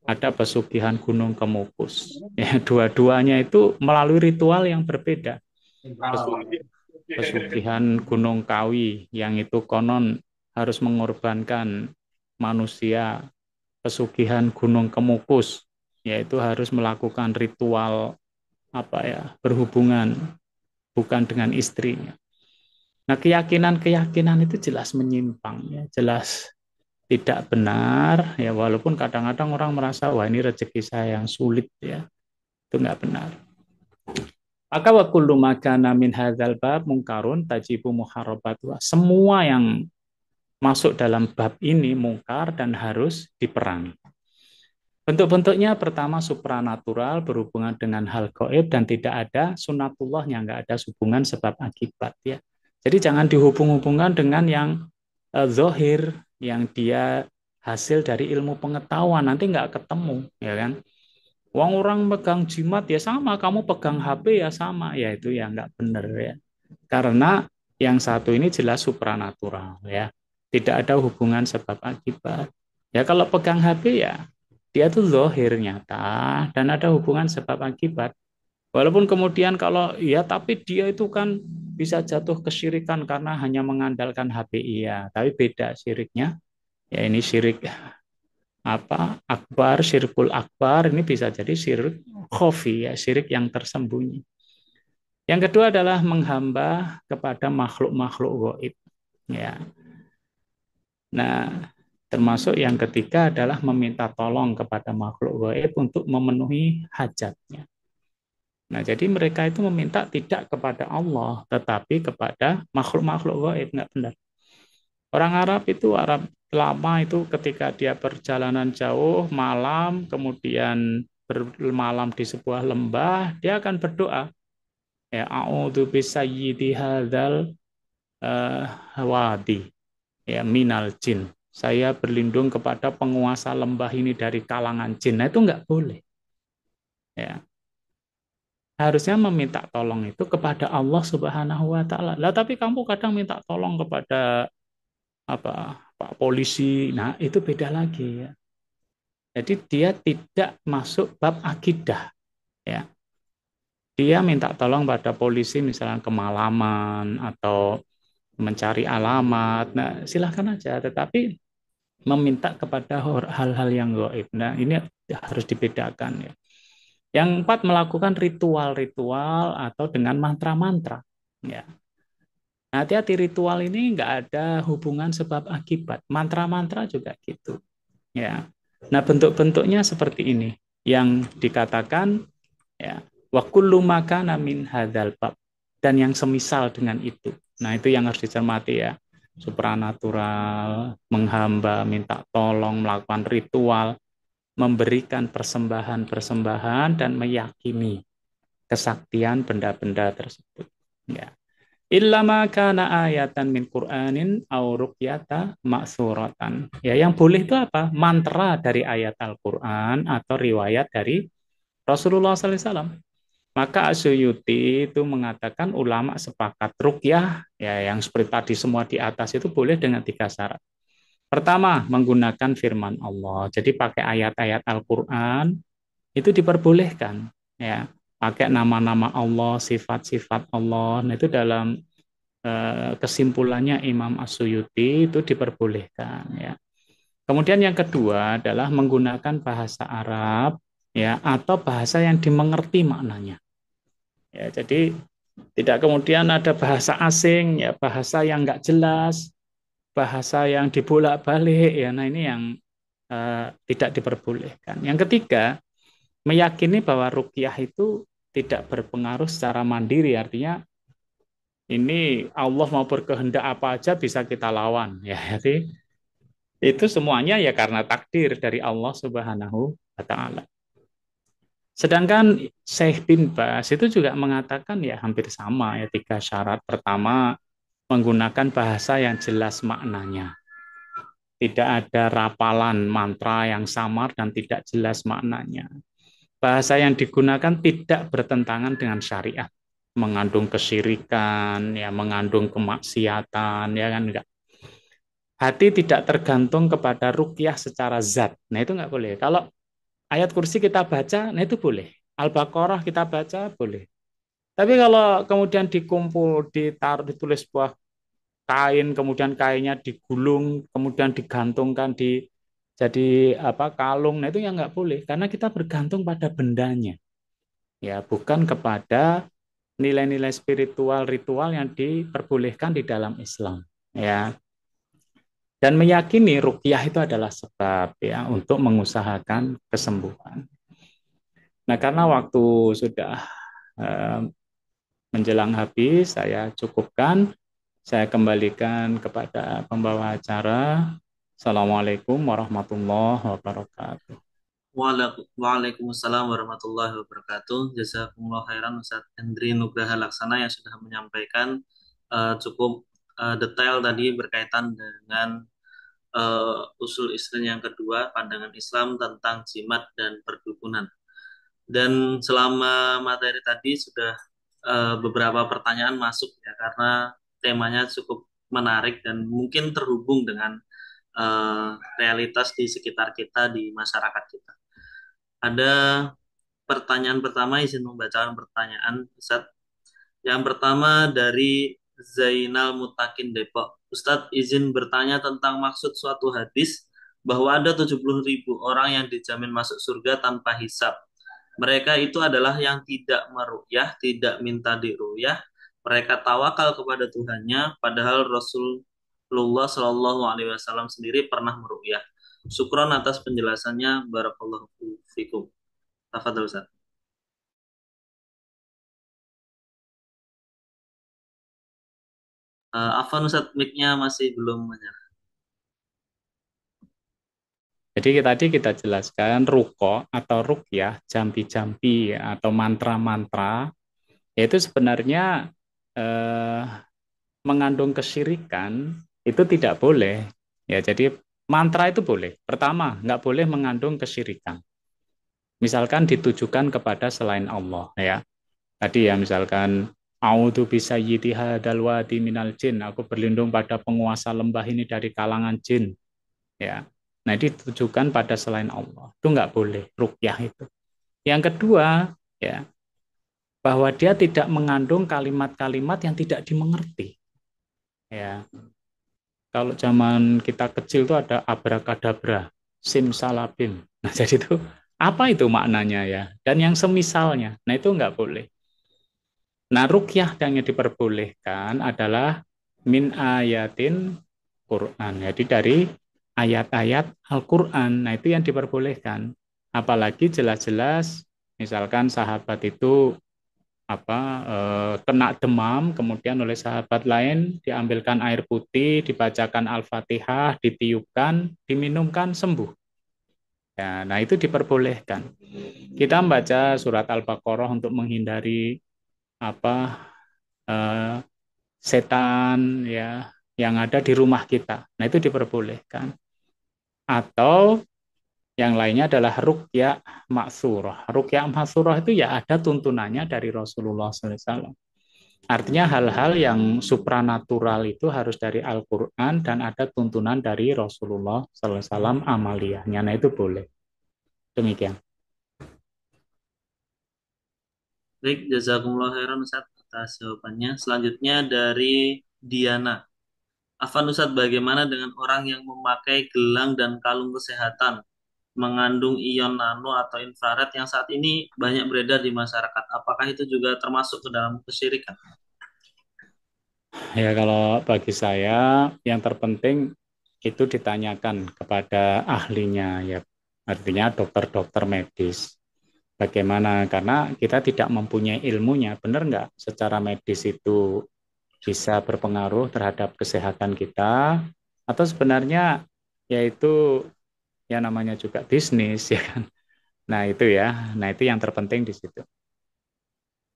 ada pesugihan Gunung Kemukus. Ya, dua-duanya itu melalui ritual yang berbeda. Pesugihan Gunung Kawi yang itu konon harus mengorbankan manusia. Pesugihan Gunung Kemukus yaitu harus melakukan ritual berhubungan bukan dengan istrinya. Nah, keyakinan-keyakinan itu jelas menyimpang, ya, jelas tidak benar, ya, walaupun kadang-kadang orang merasa wah ini rezeki saya yang sulit, ya, itu nggak benar. Maka wa kullu makana min hadzal bab mungkarun tajibu muharabatu. Semua yang masuk dalam bab ini mungkar dan harus diperangi. Bentuk-bentuknya pertama supranatural berhubungan dengan hal gaib dan tidak ada sunatullahnya, nggak ada hubungan sebab akibat, ya. Jadi jangan dihubung-hubungkan dengan yang zohir, yang dia hasil dari ilmu pengetahuan, nanti nggak ketemu, ya kan? Uang orang pegang jimat ya sama, kamu pegang HP ya sama, ya itu ya nggak benar, ya. Karena yang satu ini jelas supranatural, ya. Tidak ada hubungan sebab akibat. Ya kalau pegang HP ya dia tuh zahir nyata dan ada hubungan sebab akibat. Walaupun kemudian kalau ya tapi dia itu kan bisa jatuh kesyirikan karena hanya mengandalkan HPI, ya, tapi beda syiriknya. Ya ini syirik akbar, syirkul akbar ini bisa jadi syirik khofi, ya, syirik yang tersembunyi. Yang kedua adalah menghamba kepada makhluk-makhluk gaib, ya. Nah, termasuk yang ketiga adalah meminta tolong kepada makhluk gaib untuk memenuhi hajatnya. Nah, jadi mereka itu meminta tidak kepada Allah, tetapi kepada makhluk-makhluk gaib, nggak benar. Orang Arab itu, Arab lama itu ketika dia perjalanan jauh, malam, kemudian bermalam di sebuah lembah, dia akan berdoa, ya, a'udzu bisayyidi hadzal wadi, ya, minal jin. Saya berlindung kepada penguasa lembah ini dari kalangan jin. Nah, itu nggak boleh. Ya. Harusnya meminta tolong itu kepada Allah Subhanahu wa taala. Lah tapi kamu kadang minta tolong kepada Pak polisi. Nah, itu beda lagi, ya. Jadi dia tidak masuk bab akidah, ya. Dia minta tolong pada polisi misalnya kemalaman atau mencari alamat. Nah, silahkan aja, tetapi meminta kepada hal-hal yang gaib. Nah, ini harus dibedakan, ya. Yang empat, melakukan ritual-ritual atau dengan mantra-mantra, ya. Nah, hati-hati, ritual ini nggak ada hubungan sebab akibat. Mantra-mantra juga gitu, ya. Nah, bentuk-bentuknya seperti ini yang dikatakan, ya, wa kullu makana min hadzal bab, dan yang semisal dengan itu. Nah, itu yang harus dicermati, ya. Supranatural, menghamba, minta tolong, melakukan ritual, memberikan persembahan-persembahan dan meyakini kesaktian benda-benda tersebut, ya. Illa ma kana ayatan min Qur'anin au ruqyata ma'suratan. Ya, yang boleh itu apa? Mantra dari ayat Al-Qur'an atau riwayat dari Rasulullah SAW. Maka Asyuyuti itu mengatakan ulama sepakat ruqyah ya yang seperti tadi semua di atas itu boleh dengan tiga syarat. Pertama, menggunakan firman Allah. Jadi pakai ayat-ayat Al-Qur'an itu diperbolehkan ya. Pakai nama-nama Allah, sifat-sifat Allah. Nah, itu dalam kesimpulannya Imam Asyuyuti itu diperbolehkan ya. Kemudian yang kedua adalah menggunakan bahasa Arab ya atau bahasa yang dimengerti maknanya. Ya, jadi tidak kemudian ada bahasa asing ya, bahasa yang nggak jelas, bahasa yang dibolak-balik ya. Nah, ini yang tidak diperbolehkan. Yang ketiga, meyakini bahwa ruqyah itu tidak berpengaruh secara mandiri, artinya ini Allah mau berkehendak apa aja bisa kita lawan ya. Jadi itu semuanya ya karena takdir dari Allah Subhanahu wa taala. Sedangkan Syekh bin Bas itu juga mengatakan ya hampir sama ya tiga syarat. Pertama, menggunakan bahasa yang jelas maknanya. Tidak ada rapalan mantra yang samar dan tidak jelas maknanya. Bahasa yang digunakan tidak bertentangan dengan syariat, mengandung kesyirikan, ya mengandung kemaksiatan, ya kan enggak. Hati tidak tergantung kepada ruqyah secara zat. Nah, itu enggak boleh. Kalau ayat kursi kita baca, nah itu boleh. Al-Baqarah kita baca, boleh. Tapi kalau kemudian dikumpul, ditaruh, ditulis sebuah kain, kemudian kainnya digulung, kemudian digantungkan di jadi apa kalung, nah itu yang nggak boleh karena kita bergantung pada bendanya, ya bukan kepada nilai-nilai spiritual ritual yang diperbolehkan di dalam Islam, ya. Dan meyakini ruqyah itu adalah sebab ya untuk mengusahakan kesembuhan. Nah, karena waktu sudah eh, menjelang habis, saya cukupkan. Saya kembalikan kepada pembawa acara. Assalamualaikum warahmatullahi wabarakatuh. Waalaikumsalam warahmatullahi wabarakatuh. Jazakumullah khairan Ustaz Hendri Nugraha Laksana yang sudah menyampaikan cukup detail tadi berkaitan dengan usul Islam yang kedua, pandangan Islam tentang jimat dan perdukunan. Dan selama materi tadi sudah beberapa pertanyaan masuk ya karena temanya cukup menarik dan mungkin terhubung dengan realitas di sekitar kita di masyarakat kita. Ada pertanyaan pertama, izin membacakan pertanyaan Ustadz. Yang pertama dari Zainal Mutakin Depok. Ustadz izin bertanya tentang maksud suatu hadis bahwa ada 70.000 orang yang dijamin masuk surga tanpa hisab. Mereka itu adalah yang tidak meru'yah, tidak minta diru'yah. Mereka tawakal kepada Tuhannya, padahal Rasulullah Shallallahu Alaihi Wasallam sendiri pernah meru'yah. Syukron atas penjelasannya. Barakallahu fikum. Tafadhol Ustaz. Afwan Ustaz, mic-nya masih belum menyala. Jadi tadi kita jelaskan ruko atau rukyah, jampi-jampi atau mantra-mantra, yaitu sebenarnya eh, mengandung kesyirikan itu tidak boleh. Ya, jadi mantra itu boleh. Pertama, nggak boleh mengandung kesyirikan. Misalkan ditujukan kepada selain Allah, ya. Tadi ya misalkan A'udzu bisayyidi hadzal wadi minal jin. Aku berlindung pada penguasa lembah ini dari kalangan jin. Ya. Nah, itu ditujukan pada selain Allah. Itu nggak boleh rukyah itu. Yang kedua, ya, bahwa dia tidak mengandung kalimat-kalimat yang tidak dimengerti. Ya. Kalau zaman kita kecil itu ada abrakadabra, simsalabim. Nah, jadi itu apa itu maknanya ya? Dan yang semisalnya. Nah, itu nggak boleh. Nah, rukyah yang diperbolehkan adalah min ayatin Quran. Jadi dari ayat-ayat Al-Quran. Nah, itu yang diperbolehkan. Apalagi jelas-jelas misalkan sahabat itu kena demam, kemudian oleh sahabat lain diambilkan air putih, dibacakan Al-Fatihah, ditiupkan, diminumkan, sembuh. Ya, nah itu diperbolehkan. Kita membaca surat Al-Baqarah untuk menghindari apa eh, setan ya yang ada di rumah kita. Nah, itu diperbolehkan. Atau yang lainnya adalah ruqyah maksurah. Ruqyah maksurah itu ya ada tuntunannya dari Rasulullah SAW. Artinya hal-hal yang supranatural itu harus dari Al-Quran dan ada tuntunan dari Rasulullah SAW amaliyahnya. Nah itu boleh. Demikian. Baik, jazakumullah khairan Ustaz atas jawabannya. Selanjutnya dari Diana. Afan Ustadz, bagaimana dengan orang yang memakai gelang dan kalung kesehatan mengandung ion nano atau infrared yang saat ini banyak beredar di masyarakat? Apakah itu juga termasuk ke dalam kesyirikan? Ya kalau bagi saya yang terpenting itu ditanyakan kepada ahlinya ya. Artinya dokter-dokter medis. Bagaimana? Karena kita tidak mempunyai ilmunya. Benar nggak secara medis itu bisa berpengaruh terhadap kesehatan kita? Atau sebenarnya yaitu ya namanya juga bisnis ya kan. Nah itu ya. Nah itu yang terpenting di situ.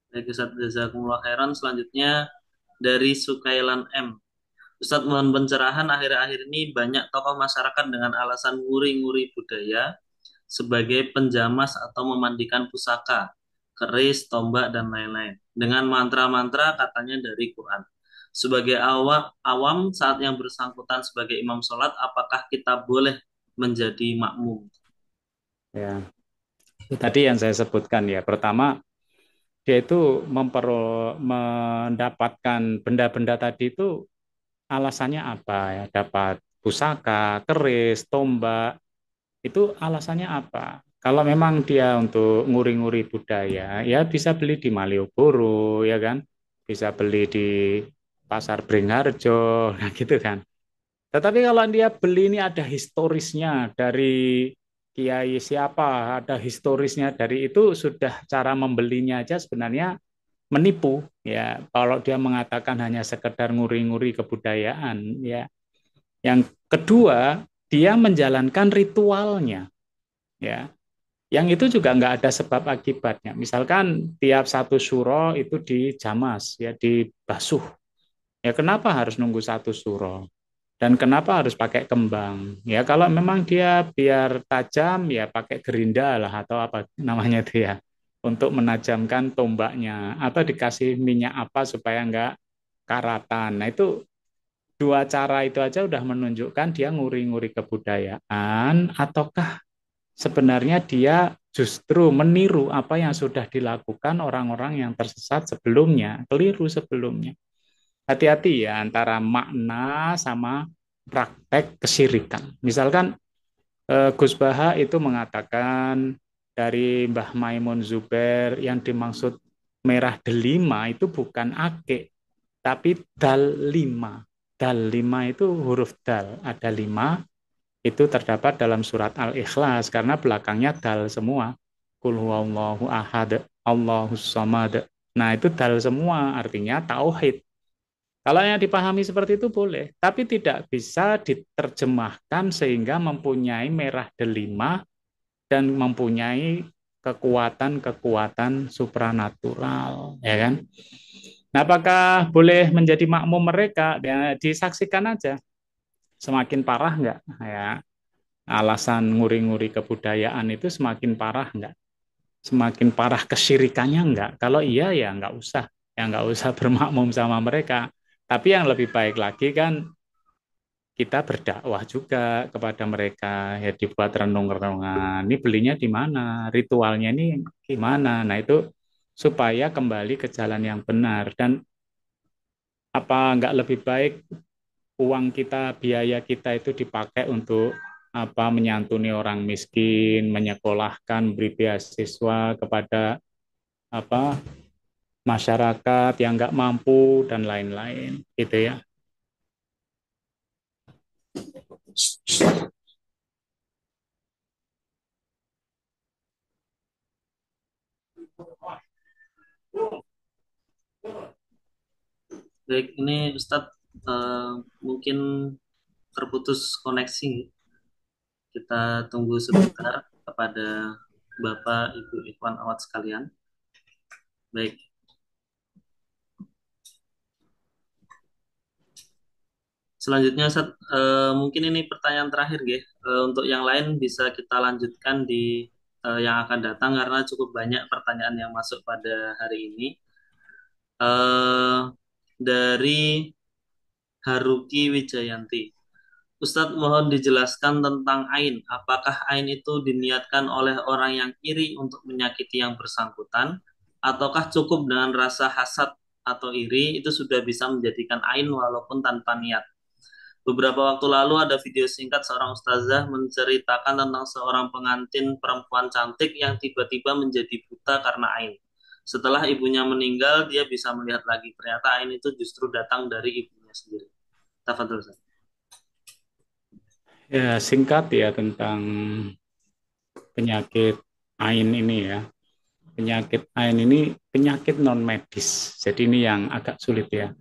Baik Ustadz, jazakumullah khairan. Selanjutnya dari Sukailan M. Ustadz, mohon pencerahan, akhir-akhir ini banyak tokoh masyarakat dengan alasan nguri-nguri budaya sebagai penjamas atau memandikan pusaka, keris, tombak, dan lain-lain. Dengan mantra-mantra katanya dari Quran. Sebagai awam saat yang bersangkutan sebagai imam sholat, apakah kita boleh menjadi makmum? Ya. Itu tadi yang saya sebutkan ya. Pertama dia itu mendapatkan benda-benda tadi itu alasannya apa ya? Dapat pusaka, keris, tombak, itu alasannya apa? Kalau memang dia untuk nguri-nguri budaya, ya bisa beli di Malioboro, ya kan? Bisa beli di Pasar Beringharjo, nah gitu kan. Tetapi kalau dia beli ini ada historisnya dari kiai siapa, ada historisnya dari itu sudah cara membelinya aja sebenarnya menipu ya. Kalau dia mengatakan hanya sekedar nguri-nguri kebudayaan ya. Yang kedua, dia menjalankan ritualnya ya. Yang itu juga nggak ada sebab akibatnya. Misalkan tiap satu suro itu dijamas ya, dibasuh. Ya kenapa harus nunggu satu suro? Dan kenapa harus pakai kembang? Ya kalau memang dia biar tajam ya pakai gerinda lah atau apa namanya itu ya untuk menajamkan tombaknya atau dikasih minyak apa supaya nggak karatan. Nah itu dua cara itu aja udah menunjukkan dia nguri-nguri kebudayaan ataukah sebenarnya dia justru meniru apa yang sudah dilakukan orang-orang yang tersesat sebelumnya, keliru sebelumnya. Hati-hati ya antara makna sama praktek kesyirikan. Misalkan Gus Baha itu mengatakan dari Mbah Maimun Zubair yang dimaksud merah delima itu bukan ake, tapi dal lima. Dal lima itu huruf dal, ada lima, itu terdapat dalam surat Al-Ikhlas karena belakangnya dal semua. Qul huwallahu ahad, Allahus samad. Nah, itu dal semua artinya tauhid. Kalau yang dipahami seperti itu boleh, tapi tidak bisa diterjemahkan sehingga mempunyai merah delima dan mempunyai kekuatan-kekuatan supranatural, ya kan? Nah, apakah boleh menjadi makmum mereka? Ya, disaksikan aja. Semakin parah enggak? Ya, alasan nguri-nguri kebudayaan itu semakin parah enggak? Semakin parah kesyirikannya enggak? Kalau iya ya enggak usah. Ya enggak usah bermakmum sama mereka. Tapi yang lebih baik lagi kan kita berdakwah juga kepada mereka, ya dibuat renung-renungan. Ini belinya di mana? Ritualnya ini gimana? Nah, itu supaya kembali ke jalan yang benar. Dan apa enggak lebih baik uang kita, biaya kita itu dipakai untuk apa menyantuni orang miskin, menyekolahkan, beri beasiswa kepada apa masyarakat yang nggak mampu dan lain-lain, gitu ya. Baik, ini Ustadz, eh, mungkin terputus koneksi. Kita tunggu sebentar kepada Bapak, Ibu, Ikhwan, Awat sekalian. Baik, Selanjutnya Ustaz, mungkin ini pertanyaan terakhir ya. Untuk yang lain bisa kita lanjutkan di yang akan datang karena cukup banyak pertanyaan yang masuk pada hari ini. eh dari Haruki Wijayanti. Ustadz mohon dijelaskan tentang ain. Apakah ain itu diniatkan oleh orang yang iri untuk menyakiti yang bersangkutan, ataukah cukup dengan rasa hasad atau iri itu sudah bisa menjadikan ain walaupun tanpa niat? Beberapa waktu lalu ada video singkat seorang ustazah menceritakan tentang seorang pengantin perempuan cantik yang tiba-tiba menjadi buta karena ain. Setelah ibunya meninggal, dia bisa melihat lagi. Ternyata ain itu justru datang dari ibunya sendiri. Tafadhol, Ustaz. Ya, singkat ya tentang penyakit AIN ini ya. Penyakit AIN ini penyakit non medis. Jadi ini yang agak sulit ya.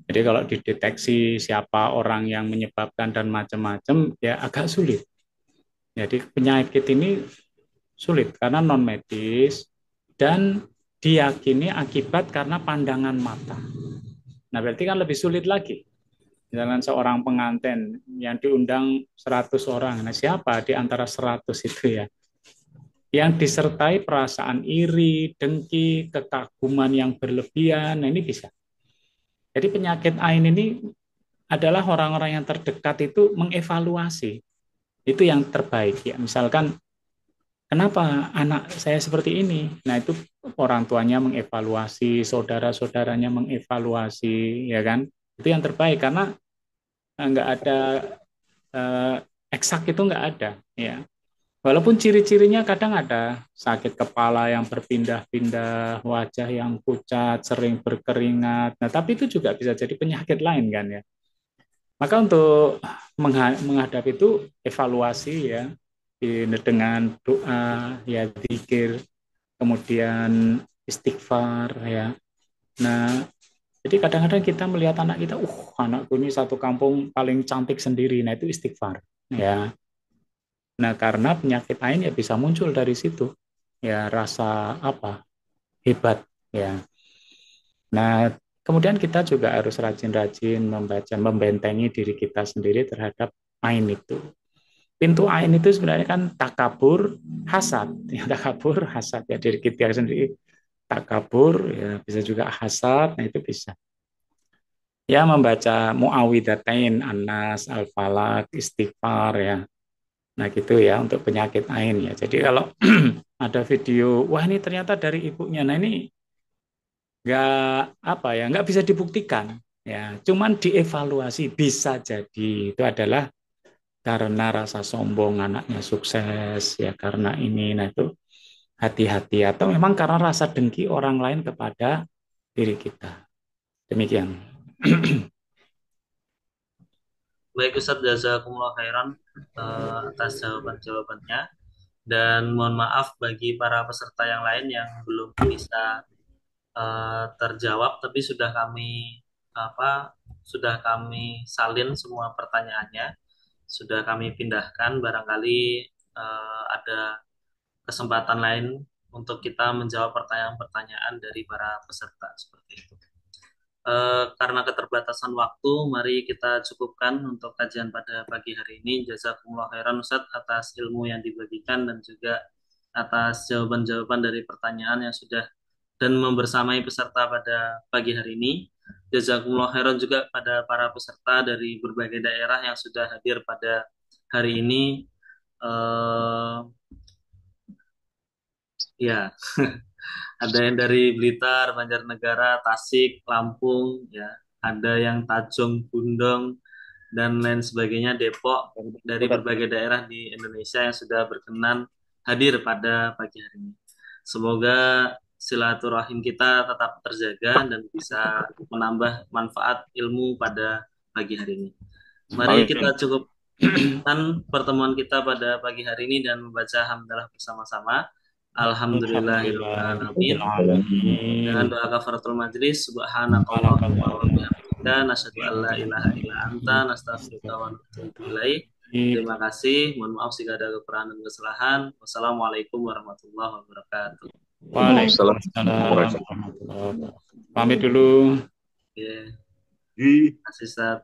Jadi kalau dideteksi siapa orang yang menyebabkan dan macam-macam ya agak sulit. Jadi penyakit ini sulit karena non medis dan diyakini akibat karena pandangan mata. Nah, berarti kan lebih sulit lagi. Misalkan seorang pengantin yang diundang 100 orang. Nah, siapa di antara 100 itu ya? Yang disertai perasaan iri, dengki, kekaguman yang berlebihan. Nah, ini bisa. Jadi penyakit AIN ini adalah orang-orang yang terdekat itu mengevaluasi. Itu yang terbaik ya. Misalkan kenapa anak saya seperti ini? Nah, itu orang tuanya mengevaluasi, saudara-saudaranya mengevaluasi, ya kan? Itu yang terbaik karena nggak ada eh, eksak itu nggak ada, ya. Walaupun ciri-cirinya kadang ada sakit kepala yang berpindah-pindah, wajah yang pucat, sering berkeringat. Nah, tapi itu juga bisa jadi penyakit lain kan ya. Maka untuk menghadapi itu evaluasi ya dengan doa, ya zikir, kemudian istighfar ya. Nah, jadi kadang-kadang kita melihat anak kita, anakku ini satu kampung paling cantik sendiri. Nah, itu istighfar ya. Nah, karena penyakit lain ya bisa muncul dari situ. Ya, rasa apa? Hebat ya. Nah, kemudian kita juga harus rajin-rajin membaca, membentengi diri kita sendiri terhadap ain itu. Pintu ain itu sebenarnya kan takabur, hasad. Ya, takabur, hasad ya diri kita sendiri. Takabur ya bisa juga hasad, nah itu bisa. Ya membaca muawwidatain, Anas, Al-Falaq, istighfar ya. Nah gitu ya untuk penyakit ain ya. Jadi kalau ada video, wah ini ternyata dari ibunya. Nah ini nggak apa ya, nggak bisa dibuktikan ya. Cuman dievaluasi bisa jadi itu adalah karena rasa sombong anaknya sukses ya karena ini. Nah itu hati-hati atau memang karena rasa dengki orang lain kepada diri kita. Demikian. Baik Ustadz, jazakumullah khairan atas jawaban-jawabannya. Dan mohon maaf bagi para peserta yang lain yang belum bisa terjawab, tapi sudah kami salin semua pertanyaannya, sudah kami pindahkan. Barangkali ada kesempatan lain untuk kita menjawab pertanyaan-pertanyaan dari para peserta seperti itu. Karena keterbatasan waktu, mari kita cukupkan untuk kajian pada pagi hari ini. Jazakumullah khairan Ustadz atas ilmu yang dibagikan dan juga atas jawaban-jawaban dari pertanyaan yang sudah dan membersamai peserta pada pagi hari ini. Jazakumullah khairan juga pada para peserta dari berbagai daerah yang sudah hadir pada hari ini. Eh, ya, ada yang dari Blitar, Banjarnegara, Tasik, Lampung, ya, ada yang Tajung, Bundong, dan lain sebagainya, Depok, dari berbagai daerah di Indonesia yang sudah berkenan hadir pada pagi hari ini. Semoga silaturahim kita tetap terjaga dan bisa menambah manfaat ilmu pada pagi hari ini. Mari Amin. kita cukupkan pertemuan kita pada pagi hari ini dan membaca hamdalah bersama-sama. Alhamdulillahirrahmanirrahim. Dengan Alhamdulillahirrahmanirrahim. doa kafaratul majlis, subhanakallahumma wa bihamdika, nasyhadu an la ilaha illa anta, nastaghfiruka wa natubu ilaik. Terima kasih. Mohon maaf jika ada kekurangan dan kesalahan. Wassalamualaikum warahmatullahi wabarakatuh. Waalaikumsalam warahmatullahi wabarakatuh. Pamit dulu. Oke. Terima kasih, Ustaz.